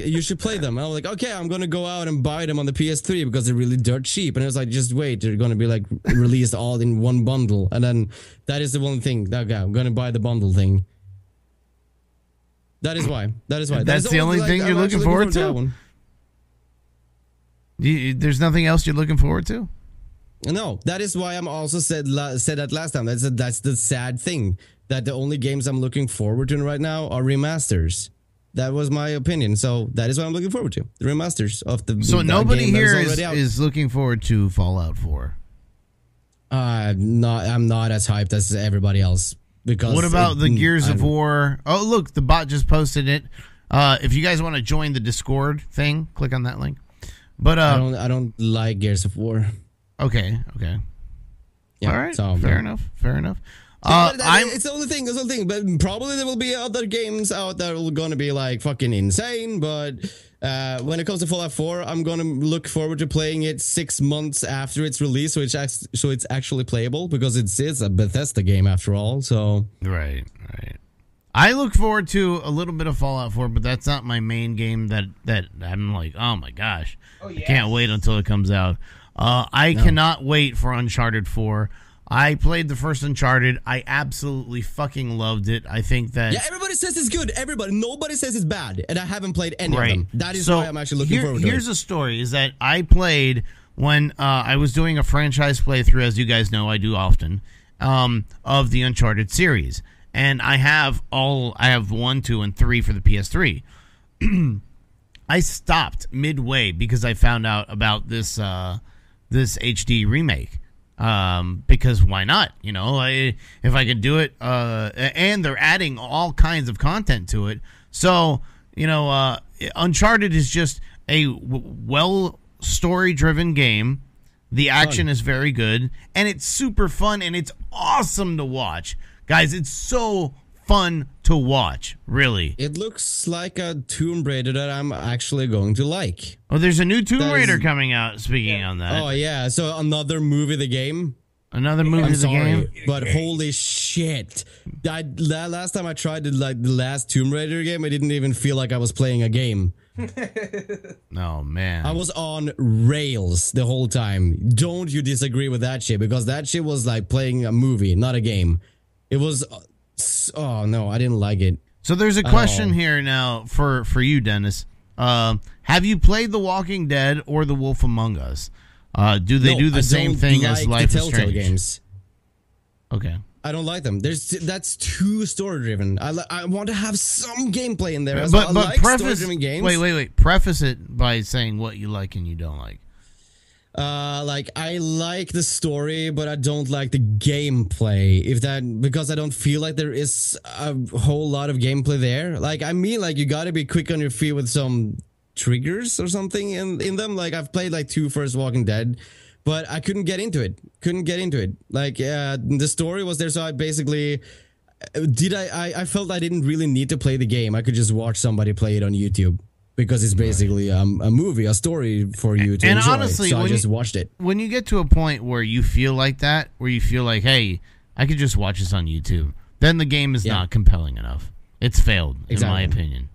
you should play them. And I was like, okay, I'm gonna go out and buy them on the PS3 because they're really dirt cheap. And I was like, just wait, they're gonna be released all in one bundle. And then that is the one thing. Okay, I'm gonna buy the bundle thing. That is why. That's the only thing you're looking forward to. There's nothing else you're looking forward to? No, that is why I'm also said that last time. That's the sad thing, that the only games I'm looking forward to right now are remasters. That was my opinion. So that is what I'm looking forward to. The remasters of the So nobody here is looking forward to Fallout 4. I'm not as hyped as everybody else. Because what about the Gears of War? Oh, look, the bot just posted it. If you guys want to join the Discord thing, click on that link. But I don't like Gears of War. Okay. Yeah, all right. So, fair enough. It's the only thing. It's the only thing. But probably there will be other games out that are going to be like fucking insane. But when it comes to Fallout 4, I'm going to look forward to playing it 6 months after its release, so it's actually playable, because it's a Bethesda game after all. So right. I look forward to a little bit of Fallout 4, but that's not my main game that I'm like, oh my gosh, I can't wait until it comes out. I cannot wait for Uncharted 4. I played the first Uncharted. I absolutely fucking loved it. I think that... Yeah, everybody says it's good. Nobody says it's bad. And I haven't played any of them. That is why I'm actually looking forward to it. Here's the story, is that I played when I was doing a franchise playthrough, as you guys know I do often, of the Uncharted series. And I have 1, 2, and 3 for the PS3. I stopped midway because I found out about this HD remake. Because why not? You know, if I can do it, and they're adding all kinds of content to it. So, you know, Uncharted is just a well story-driven game. The action is very good, and it's super fun, and it's awesome to watch. Guys, it's so fun to watch, really. It looks like a Tomb Raider that I'm actually going to like. Oh, there's a new Tomb Raider coming out, speaking on that. Oh, yeah. So another movie, the game. Another movie, the game. But holy shit. Last time I tried the last Tomb Raider game, I didn't even feel like I was playing a game. Oh, man. I was on rails the whole time. Don't you disagree with that shit? Because that shit was like playing a movie, not a game. It was... Oh, no, I didn't like it. So there's a question here now for you, Dennis. Have you played The Walking Dead or The Wolf Among Us? Do they do the same thing as Life is Strange? Games. Okay. I don't like them. That's too story driven. I want to have some gameplay in there. As But well. I like preface story-driven games. Wait. Preface it by saying what you like and you don't like. Like I like the story, but I don't like the gameplay. Because I don't feel like there is a whole lot of gameplay there. Like I mean, like you got to be quick on your feet with some triggers or something in them. Like I've played like 2 First Walking Dead, but I couldn't get into it. Like the story was there, so I basically I felt I didn't really need to play the game. I could just watch somebody play it on YouTube. Because it's basically a movie, a story for you to enjoy. Honestly, so I just watched it. When you get to a point where you feel like that, where you feel like, hey, I could just watch this on YouTube, then the game is not compelling enough. It's failed, in my opinion.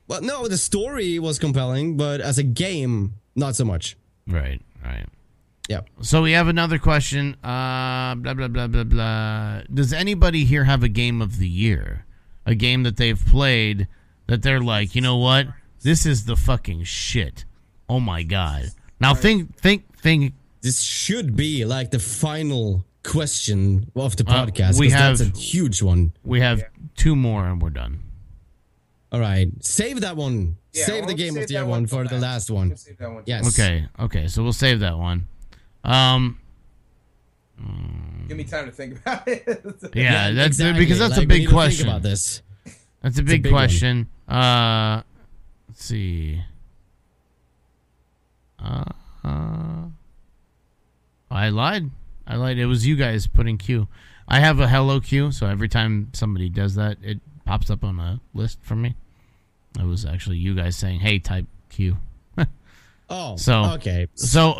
Well, no, the story was compelling, but as a game, not so much. Right. Yeah. So we have another question. Blah, blah, blah, blah, blah. Does anybody here have a game of the year? A game that they've played that they're like, you know what? This is the fucking shit. Oh my god. Now think. This should be like the final question of the podcast. That's a huge one. We have 2 more and we're done. All right. Save that one. Yeah, save the game of the year one for the last one. Save that one. Yes. Okay. So we'll save that one. Give me time to think about it. Yeah, that's exactly. because that's like, a big we need to question. think about this. That's a big question. Let's see. I lied. It was you guys putting Q. I have a hello Q, so every time somebody does that, it pops up on a list for me. It was actually you guys saying, "Hey, type Q." Oh, so okay. So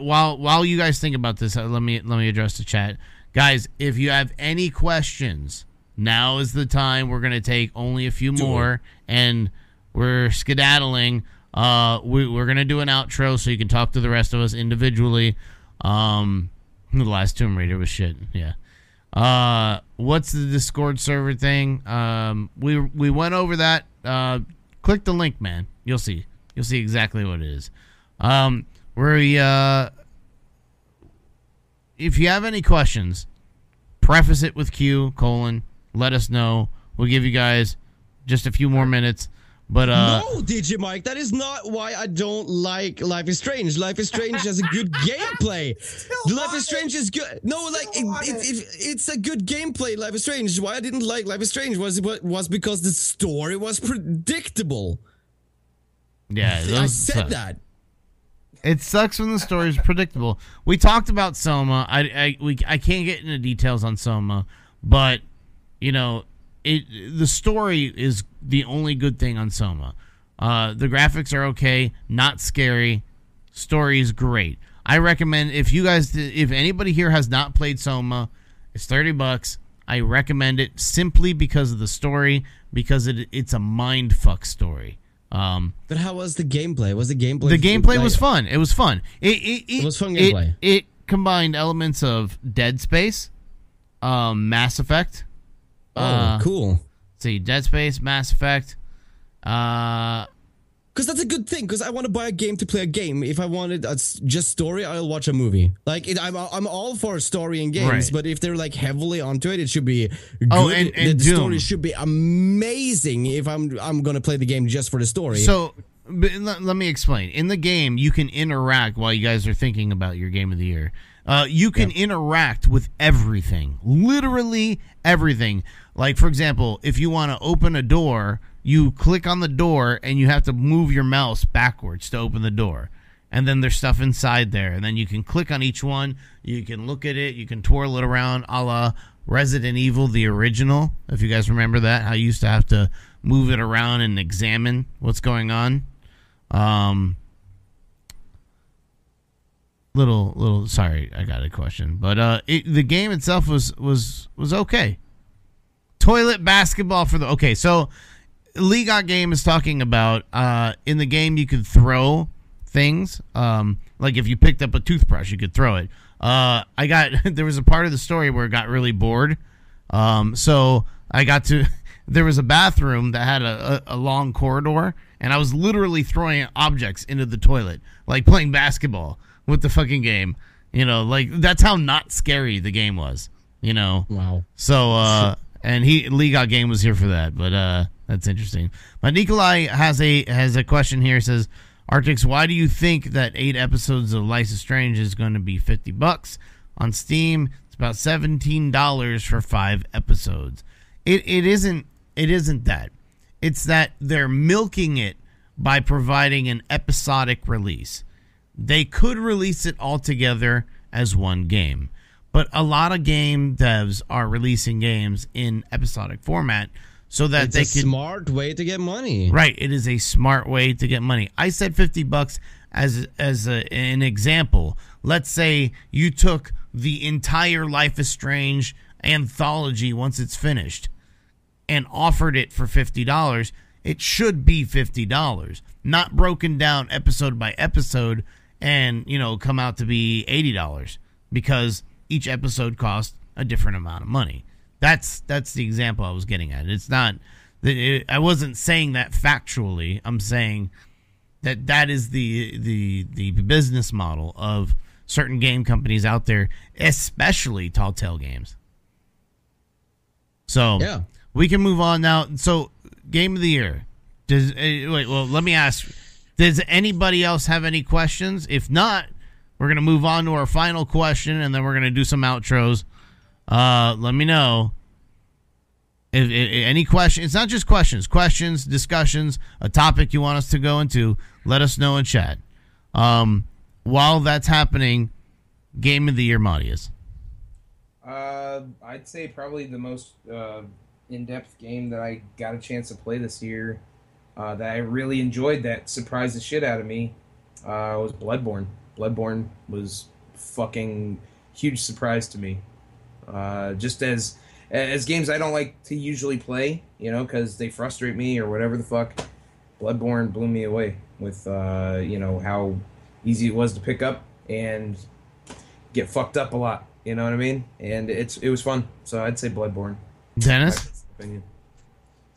while you guys think about this, let me address the chat, guys. If you have any questions, now is the time. We're gonna take only a few more, and we're skedaddling. We're going to do an outro so you can talk to the rest of us individually. The last Tomb Raider was shit. Yeah. What's the Discord server thing? We went over that. Click the link, man. You'll see. You'll see exactly what it is. If you have any questions, preface it with Q, : let us know. We'll give you guys just a few more minutes. But no, DJ Mike, that is not why I don't like Life is Strange. Life is Strange has a good gameplay. Life is Strange is good. No, like it's a good gameplay. Life is Strange. Why I didn't like Life is Strange was because the story was predictable. Yeah, I said that. It sucks when the story is predictable. We talked about Soma. I can't get into details on Soma, but the story is the only good thing on Soma. The graphics are okay, not scary. Story is great. I recommend if anybody here has not played Soma, it's $30. I recommend it simply because of the story, because it's a mindfuck story. But how was the gameplay? The gameplay was fun. It was fun. It was fun gameplay. It combined elements of Dead Space, Mass Effect. Cool. Let's see, Dead Space, Mass Effect. Because that's a good thing. Because I want to buy a game to play a game. If I wanted just story, I'll watch a movie. Like I'm all for story in games, Right. but if they're like heavily onto it, it should be good. Oh, and the Doom. story should be amazing. If I'm gonna play the game just for the story. So let me explain. In the game, you can interact while you guys are thinking about your game of the year. You can interact with everything, literally everything. Like, for example, if you want to open a door, you click on the door and you have to move your mouse backwards to open the door. And then there's stuff inside there. And then you can click on each one. You can look at it. You can twirl it around a la Resident Evil, the original. If you guys remember that, how you used to have to move it around and examine what's going on. Sorry, I got a question. But the game itself was okay. Toilet basketball so League Game is talking about in the game you could throw things. Like if you picked up a toothbrush, you could throw it. There was a part of the story where it got really bored. So I got to there was a bathroom that had a long corridor, and I was literally throwing objects into the toilet, like playing basketball with the fucking game. Like that's how not scary the game was. Wow. So and League Game was here for that, but that's interesting. But Nikolai has a question here. It says, Arctix, why do you think that 8 episodes of Life is Strange is going to be $50 on Steam? It's about $17 for 5 episodes. It isn't that. It's that they're milking it by providing an episodic release. They could release it all together as one game. But a lot of game devs are releasing games in episodic format so that it's a smart way to get money. Right, it is a smart way to get money. I said $50 as an example. Let's say you took the entire Life is Strange anthology once it's finished and offered it for $50. It should be $50, not broken down episode by episode and come out to be $80 because each episode costs a different amount of money. That's the example I was getting at. It's not I wasn't saying that factually. I'm saying that is the business model of certain game companies out there, especially Telltale Games. So yeah, we can move on now. So game of the year. Let me ask. Does anybody else have any questions? If not, we're going to move on to our final question, and then we're going to do some outros. Let me know if any question. It's not just questions, discussions, a topic you want us to go into. Let us know in chat. While that's happening, game of the year, Matias. I'd say probably the most in-depth game that I got a chance to play this year that I really enjoyed, that surprised the shit out of me, was Bloodborne. Bloodborne was fucking huge surprise to me. Just as games I don't like to usually play, because they frustrate me or whatever the fuck. Bloodborne blew me away with how easy it was to pick up and get fucked up a lot. You know what I mean? And it was fun. So I'd say Bloodborne. Dennis?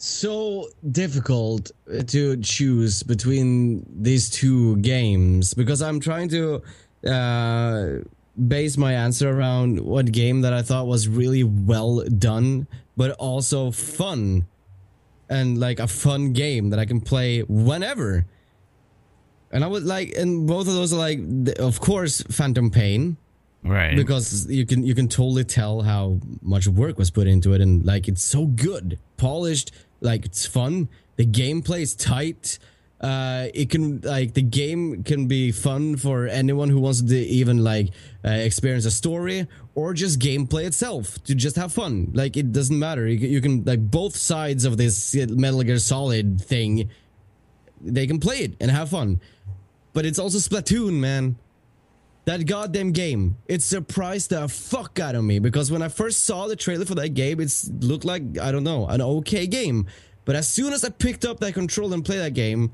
So difficult to choose between these two games because I'm trying to base my answer around what game that I thought was really well done, but also fun, and like a fun game that I can play whenever. And I would like, and both of those are like, of course, Phantom Pain, right? Because you can totally tell how much work was put into it, and like it's so good, polished. Like, it's fun. The gameplay is tight. It can like the game can be fun for anyone who wants to even like experience a story or just gameplay itself to just have fun. Like it doesn't matter. You can like both sides of this Metal Gear Solid thing. They can play it and have fun. But it's also Splatoon, man. That goddamn game. It surprised the fuck out of me because when I first saw the trailer for that game, it looked like, I don't know, an okay game. But as soon as I picked up that controller and played that game,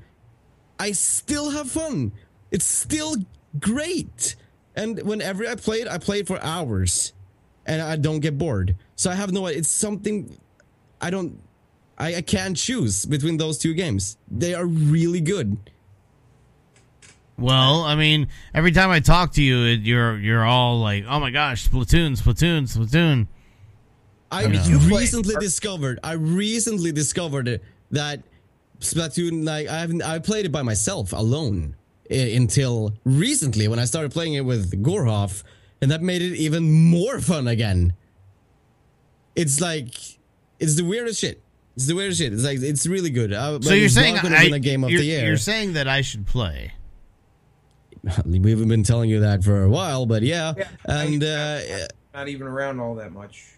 I still have fun. It's still great. And whenever I play it for hours. And I don't get bored. So I have no idea. It's something I can't choose between those two games. They are really good. Well, I mean, every time I talk to you, you're all like, "Oh my gosh, Splatoon, Splatoon, Splatoon." I recently discovered that Splatoon, like I played it by myself alone until recently when I started playing it with Gorhoff, and that made it even more fun again. It's like it's the weirdest shit. It's the weirdest shit. It's like it's really good. So you're saying a game of the year. You're saying that I should play. We've been telling you that for a while, but yeah. And not even around all that much.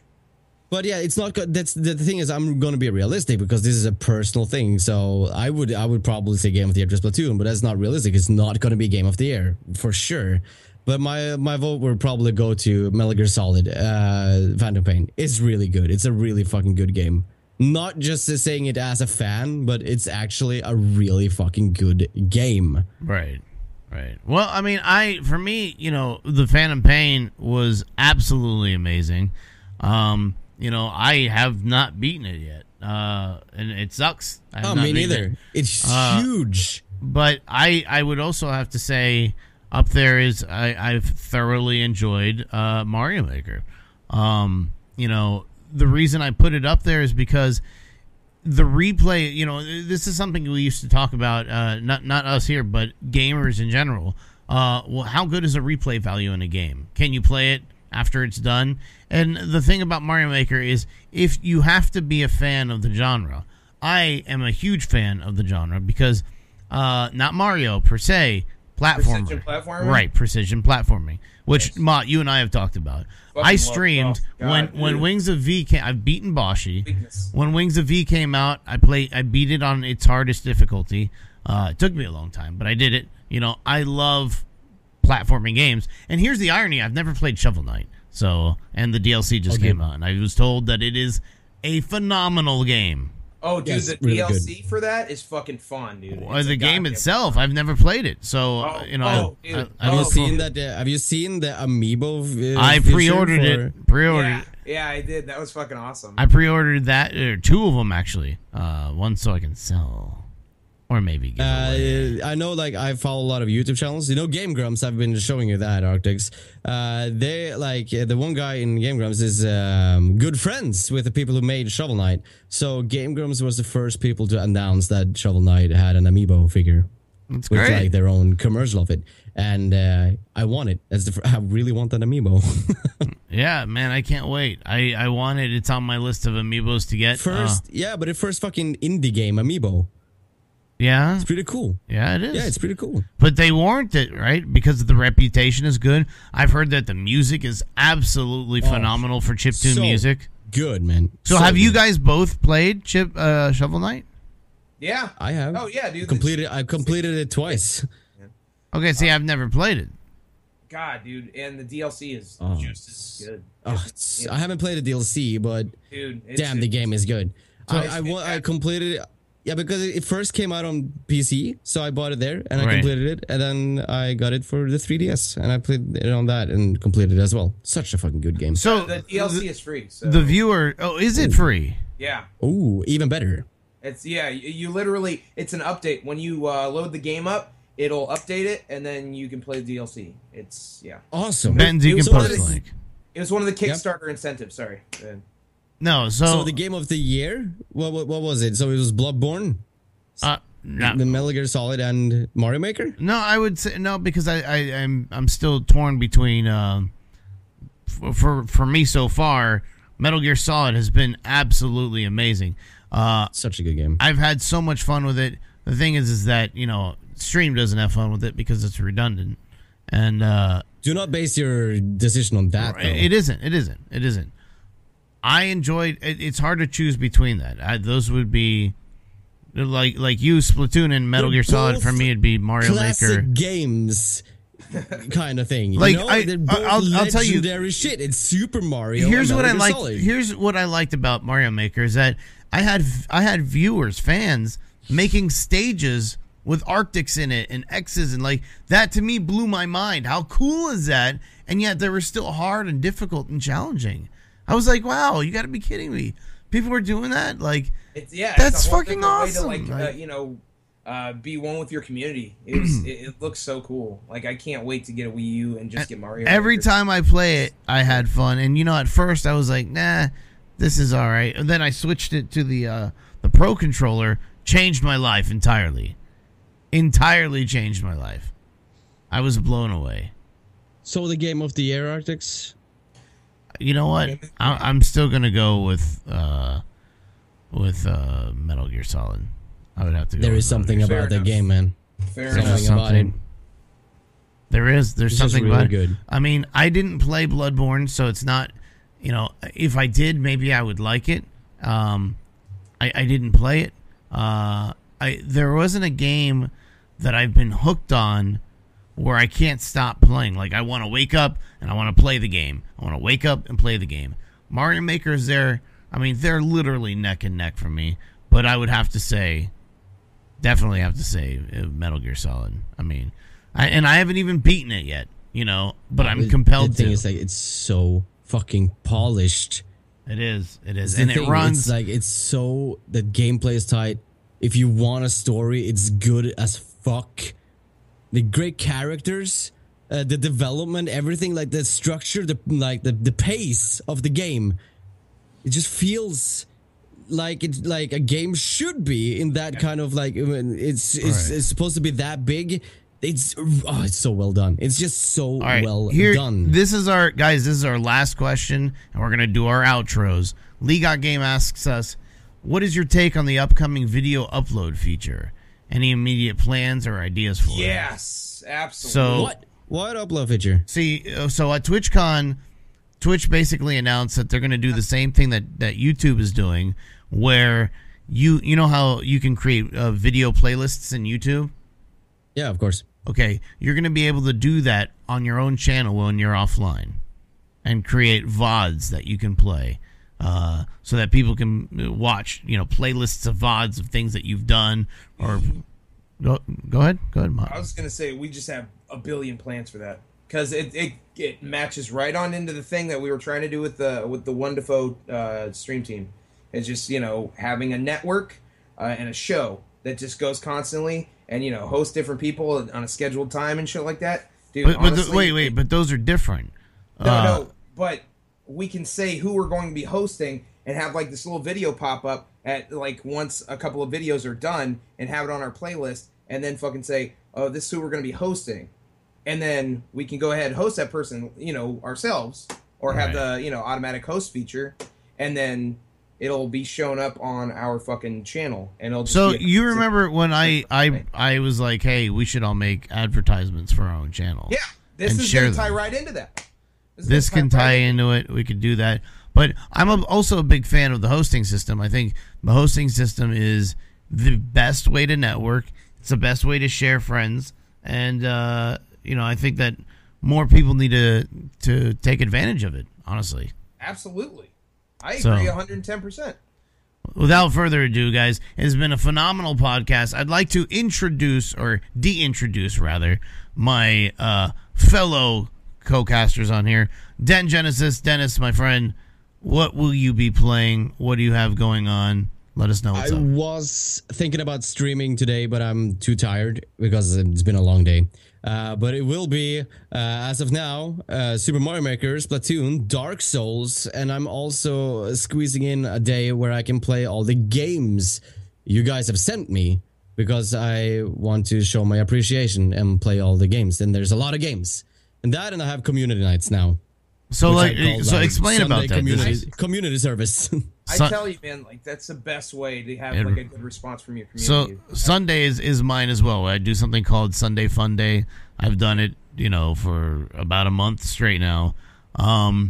But yeah, it's not good. That's the thing is, I'm going to be realistic because this is a personal thing. So I would probably say Game of the Year to Splatoon, but that's not realistic. It's not going to be Game of the Year for sure. But my vote would probably go to Metal Gear Solid, Phantom Pain. It's really good. It's a really fucking good game. Not just saying it as a fan, but it's actually a really fucking good game. Right. Right. Well, I mean, for me, the Phantom Pain was absolutely amazing. I have not beaten it yet, and it sucks. Me neither. It's huge. But I would also have to say up there is I've thoroughly enjoyed Mario Maker. The reason I put it up there is because the replay, this is something we used to talk about, not us here, but gamers in general. Well, how good is a replay value in a game? Can you play it after it's done? And the thing about Mario Maker is if you have to be a fan of the genre, I am a huge fan of the genre because not Mario per se, platformer. Precision platforming? Right, precision platforming, which yes. Mott, you and I have talked about. I streamed when Wings of V came. I've beaten Boshi. Weakness. When Wings of V came out, I beat it on its hardest difficulty. It took me a long time, but I did it. I love platforming games. And here's the irony: I've never played Shovel Knight. And the DLC just came out, and I was told that it is a phenomenal game. Oh, dude, yes, the really DLC good. for that is fucking fun, dude. The game itself, I've never played it, so have you seen that? Have you seen the amiibo? I pre-ordered it. Yeah, I did. That was fucking awesome. I pre-ordered that, two of them actually. One so I can sell, or maybe give away. I know, like I follow a lot of YouTube channels. Game Grumps. I've been showing you that Arctix. They the one guy in Game Grumps is good friends with the people who made Shovel Knight. So Game Grumps was the first people to announce that Shovel Knight had an amiibo figure. That's with great. Like their own commercial of it, and I want it. I really want that amiibo. Yeah, man, I can't wait. I want it. It's on my list of amiibos to get first. But the first fucking indie game amiibo. Yeah, it's pretty cool. Yeah, it is. Yeah, it's pretty cool. But they warrant it, right? Because the reputation is good. I've heard that the music is absolutely phenomenal for chiptune music. Good, man. So have you guys both played Shovel Knight? Yeah, I have. Oh yeah, dude. I completed it twice. Okay, see, I've never played it. God, dude, and the DLC is just as good. I haven't played the DLC, but dude, damn, the game is good. I completed it. Yeah, because it first came out on PC, so I bought it there and I completed it, and then I got it for the 3DS and I played it on that and completed it as well. Such a fucking good game. So the DLC is free. So. The viewer, is it free? Yeah. Oh, even better. It's you literally, it's an update. When you load the game up, it'll update it, and then you can play the DLC. It's awesome. Ben, you can post the link. It was one of the Kickstarter incentives. Sorry. No, so the game of the year. What was it? So it was Bloodborne, the Metal Gear Solid, and Mario Maker. No, I would say no because I'm still torn between. For me so far, Metal Gear Solid has been absolutely amazing. Such a good game. I've had so much fun with it. The thing is that, Stream doesn't have fun with it because it's redundant. And do not base your decision on that, though. It isn't. I enjoyed it. It's hard to choose between that. Those would be like you, Splatoon and Metal Gear Solid. For me, it'd be Mario Maker. Games kind of thing. Like, I'll tell you, legendary shit. It's Super Mario. Here's and what I Metal Gear liked. Solid. Here's what I liked about Mario Maker is that I had viewers, fans making stages with Arctix in it and X's, and like that to me blew my mind. How cool is that? And yet they were still hard and difficult and challenging. I was like, wow, you got to be kidding me. People were doing that? Like, that's a whole fucking different way awesome. to, be one with your community. It looks so cool. Like, I can't wait to get a Wii U and just get Mario. Every time I play it, I had fun. And at first I was like, nah, this is all right. And then I switched it to the Pro Controller, changed my life entirely. Entirely changed my life. I was blown away. So the game of the year, Arctix? You know what? I'm still gonna go with Metal Gear Solid. I would have to go. There is something about that game, man. Fair enough. Something. There's something really about it. good. I mean, I didn't play Bloodborne, so it's not. If I did, maybe I would like it. I didn't play it. There wasn't a game that I've been hooked on where I can't stop playing. Like, I want to wake up and I want to play the game. I want to wake up and play the game. Mario Maker is there. I mean, they're literally neck and neck for me. But I would have to say, definitely have to say Metal Gear Solid. I mean, I haven't even beaten it yet, but I'm compelled to. The thing is, like, it's so fucking polished. It is. And it runs. It's so, the gameplay is tight. If you want a story, it's good as fuck. The great characters, the development, everything, like the structure, the pace of the game. It just feels like it's like a game should be in that kind of like it's supposed to be that big. It's so well done. It's just so done. This is our last question, and we're gonna do our outros. Lee Got Game asks us, what is your take on the upcoming video upload feature? Any immediate plans or ideas for it? Yes, absolutely. So what upload feature? See, so at TwitchCon, Twitch basically announced that they're going to do the same thing that YouTube is doing, where you know how you can create video playlists in YouTube? Yeah, of course. Okay, you're going to be able to do that on your own channel when you're offline, and create VODs that you can play. So that people can watch, playlists of VODs of things that you've done. Or go ahead, Mom. I was gonna say we just have a billion plans for that because it matches right on into the thing that we were trying to do with the One Defo stream team. It's just having a network and a show that just goes constantly and host different people on a scheduled time and shit like that. Dude, wait, but those are different. No, but we can say who we're going to be hosting and have like this little video pop up at like once a couple of videos are done and have it on our playlist and then fucking say, oh, this is who we're going to be hosting. And then we can go ahead and host that person, ourselves or have the, automatic host feature. And then it'll be shown up on our fucking channel. And it'll just so you remember when I was like, hey, we should all make advertisements for our own channel. Yeah. This is going to tie right into that. This can tie into it. We could do that. But I'm also a big fan of the hosting system. I think the hosting system is the best way to network. It's the best way to share friends. And, I think that more people need to take advantage of it, honestly. Absolutely. I agree 110%. Without further ado, guys, it has been a phenomenal podcast. I'd like to introduce, or de-introduce, rather, my fellow co-casters on here. Den Genesis, Dennis, my friend, what will you be playing? What do you have going on? Let us know what's up. I was thinking about streaming today, but I'm too tired because it's been a long day. But it will be, as of now, Super Mario Maker, Splatoon, Dark Souls, and I'm also squeezing in a day where I can play all the games you guys have sent me because I want to show my appreciation and play all the games. And there's a lot of games. And I have community nights now. So explain Sunday about that. Community service. I tell you, man, like that's the best way to have like a good response from your community. So Sundays is mine as well. I do something called Sunday Fun Day. I've done it, for about a month straight now. What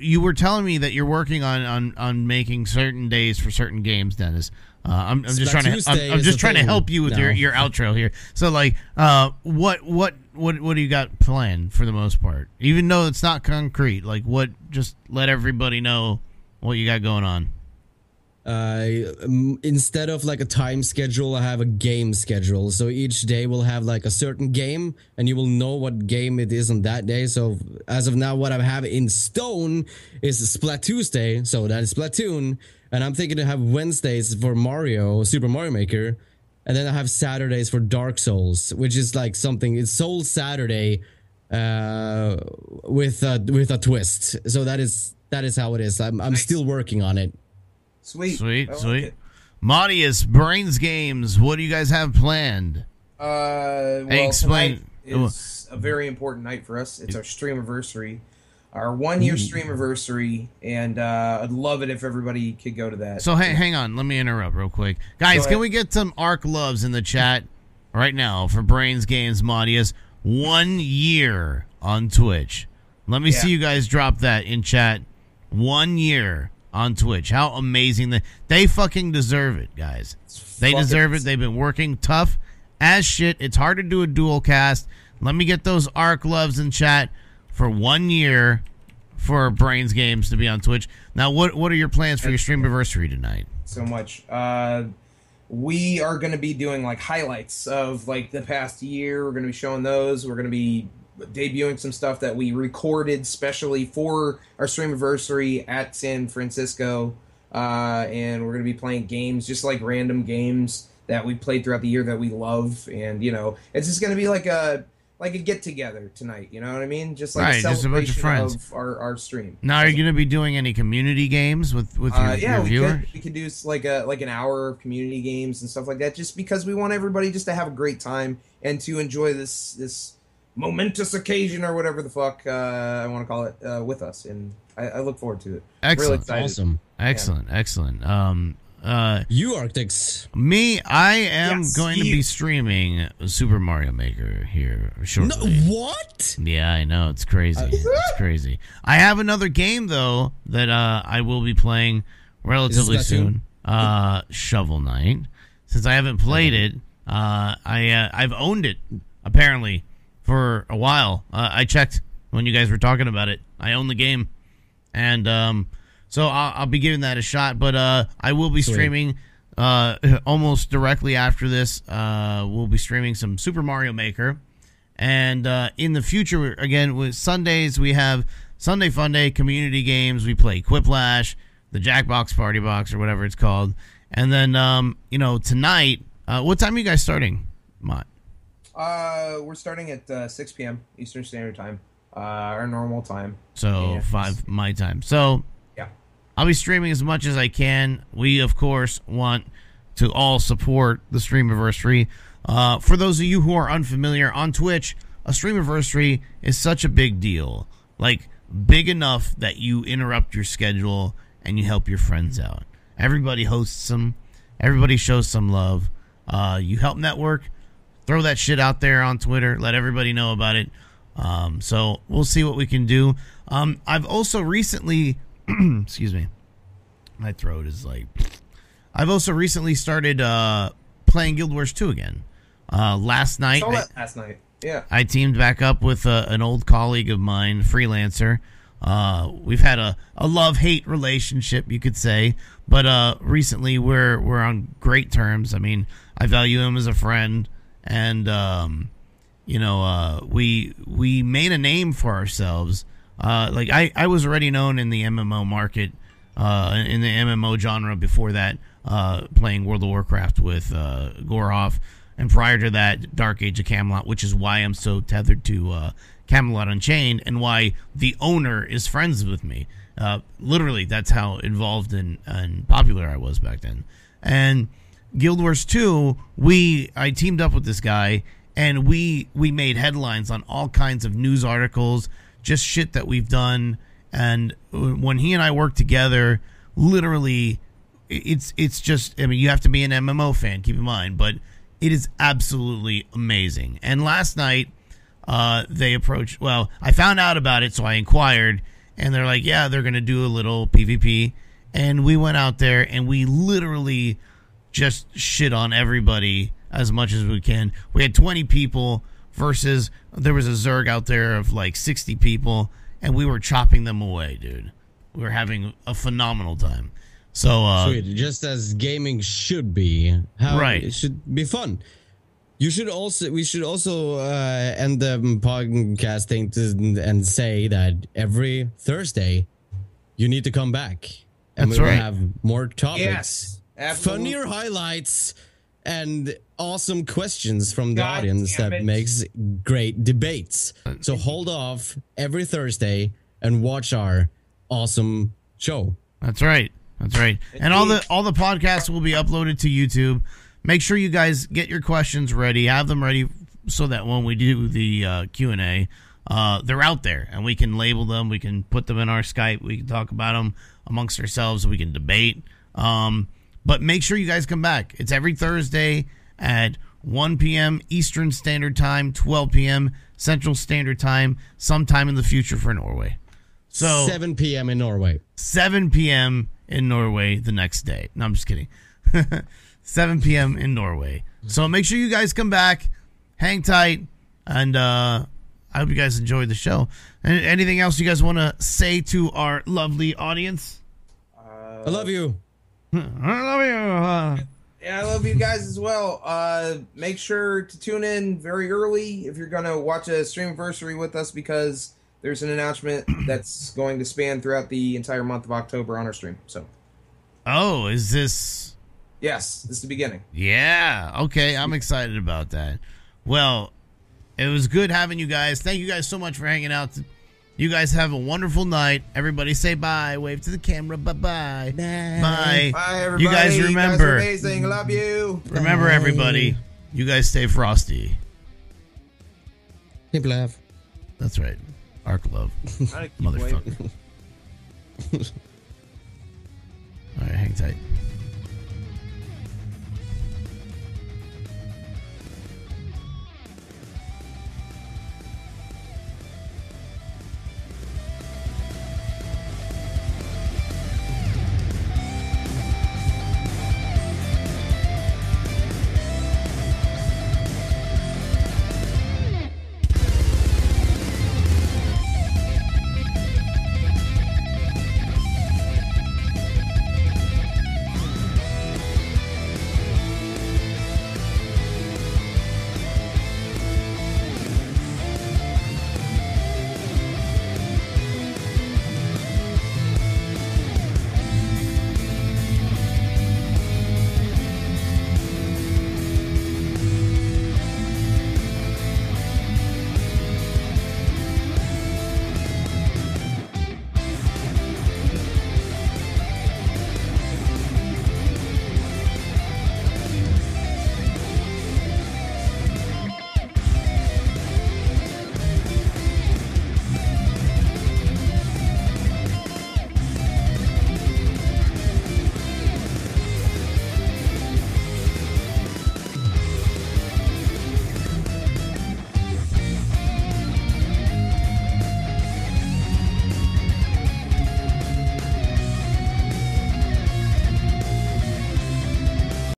you were telling me that you're working on making certain days for certain games, Dennis. I'm just trying to help you with your outro here. So like, what do you got planned for the most part? Even though it's not concrete, like just let everybody know what you got going on. Instead of like a time schedule, I have a game schedule. So each day will have like a certain game, and you will know what game it is on that day. So as of now, what I have in stone is Splat Tuesday. So that is Splatoon. And I'm thinking to have Wednesdays for Super Mario Maker. And then I have Saturdays for Dark Souls, which is like it's Soul Saturday with a twist. So that is how it is. I'm still working on it. Sweet. Maudius, Brains Games, what do you guys have planned? Explain. It's a very important night for us. It's our streamiversary. Our 1 year streamiversary, and I'd love it if everybody could go to that. So hang on, let me interrupt real quick. Guys, can we get some Arc loves in the chat right now for Brains Games Maudius? 1 year on Twitch. Let me see you guys drop that in chat. 1 year on Twitch. How amazing. They fucking deserve it, guys. They deserve it. They've been working tough as shit. It's hard to do a dual cast. Let me get those Arc loves in chat for 1 year for Brains Games to be on Twitch. Now, what are your plans for your streamiversary tonight? So much. We are going to be doing like highlights of like the past year. We're going to be showing those. We're going to be debuting some stuff that we recorded specially for our streamiversary at San Francisco. And we're going to be playing games, just like random games that we played throughout the year that we love. And, it's just going to be like a get-together tonight, you know what I mean? Just like a celebration of our stream. Now, are you going to be doing any community games with your viewers? We could do like an hour of community games and stuff like that, just because we want everybody just to have a great time and to enjoy this momentous occasion or whatever the fuck I want to call it with us. And I look forward to it. Excellent. Really excited. Awesome. Excellent. You, Arctix. Me, I am going to be streaming Super Mario Maker here shortly. No, what? Yeah, I know. It's crazy. It's crazy. I have another game, though, that I will be playing relatively soon. Shovel Knight. Since I haven't played it, I've owned it, apparently, for a while. I checked when you guys were talking about it. I own the game. And so I'll be giving that a shot, but I will be streaming almost directly after this. We'll be streaming some Super Mario Maker, and in the future, again with Sundays, we have Sunday Fun Day, community games. We play Quiplash, the Jackbox Party Box, or whatever it's called, and then tonight. What time are you guys starting, Mott? We're starting at 6 p.m. Eastern Standard Time, our normal time. So 5 my time. So. I'll be streaming as much as I can. We, of course, want to all support the streamiversary. For those of you who are unfamiliar, on Twitch, a streamiversary is such a big deal. Like, big enough that you interrupt your schedule and you help your friends out. Everybody hosts them. Everybody shows some love. You help network. Throw that shit out there on Twitter. Let everybody know about it. So we'll see what we can do. I've also recently... excuse me, my throat is like... I've also recently started playing Guild Wars 2 again. Last night, yeah, I teamed back up with an old colleague of mine, freelancer. We've had a love-hate relationship, you could say, but recently we're on great terms. I mean, I value him as a friend, and we made a name for ourselves. Like I was already known in the MMO market, in the MMO genre before that, playing World of Warcraft with Gorhoff, and prior to that, Dark Age of Camelot, which is why I'm so tethered to Camelot Unchained, and why the owner is friends with me. Literally, that's how involved and popular I was back then. And Guild Wars 2, I teamed up with this guy, and we made headlines on all kinds of news articles, just shit that we've done, And when he and I work together, literally, it's just, I mean, you have to be an MMO fan, keep in mind, but it is absolutely amazing. And last night, they approached, well, I found out about it, so I inquired, and they're like, yeah, they're going to do a little PvP. And we went out there, and we literally just shit on everybody as much as we can. We had 20 people versus there was a Zerg out there of like 60 people, and we were chopping them away, dude. We were having a phenomenal time. So Sweet. Just as gaming should be. Right. It should be fun. We should also end the podcasting and say that every Thursday you need to come back. And That's we will right. have more topics. Yes, absolutely. Funnier highlights and awesome questions from the God audience damn that it. makes great debates. So hold off every Thursday and watch our awesome show. That's right. That's right. And all the podcasts will be uploaded to YouTube. Make sure you guys get your questions ready. Have them ready so that when we do the Q&A, they're out there and we can label them. We can put them in our Skype. We can talk about them amongst ourselves. We can debate. But make sure you guys come back. It's every Thursday at 1 p.m. Eastern Standard Time, 12 p.m. Central Standard Time, sometime in the future for Norway. So 7 p.m. in Norway. 7 p.m. in Norway the next day. No, I'm just kidding. 7 p.m. in Norway. So make sure you guys come back, hang tight, and I hope you guys enjoyed the show. Anything else you guys want to say to our lovely audience? I love you. I love you. Yeah, I love you guys as well. Make sure to tune in very early if you're going to watch a streamiversary with us, because there's an announcement that's going to span throughout the entire month of October on our stream. So, Oh, is this... yes, this is the beginning. Yeah, okay, I'm excited about that. Well, it was good having you guys. Thank you guys so much for hanging out. You guys have a wonderful night. Everybody say bye. Wave to the camera. Bye-bye. Bye. Bye, everybody. You guys remember. You guys are amazing. Love you. Remember, everybody, you guys stay frosty. Keep laugh. That's right. Arc love. Motherfucker. All right, hang tight.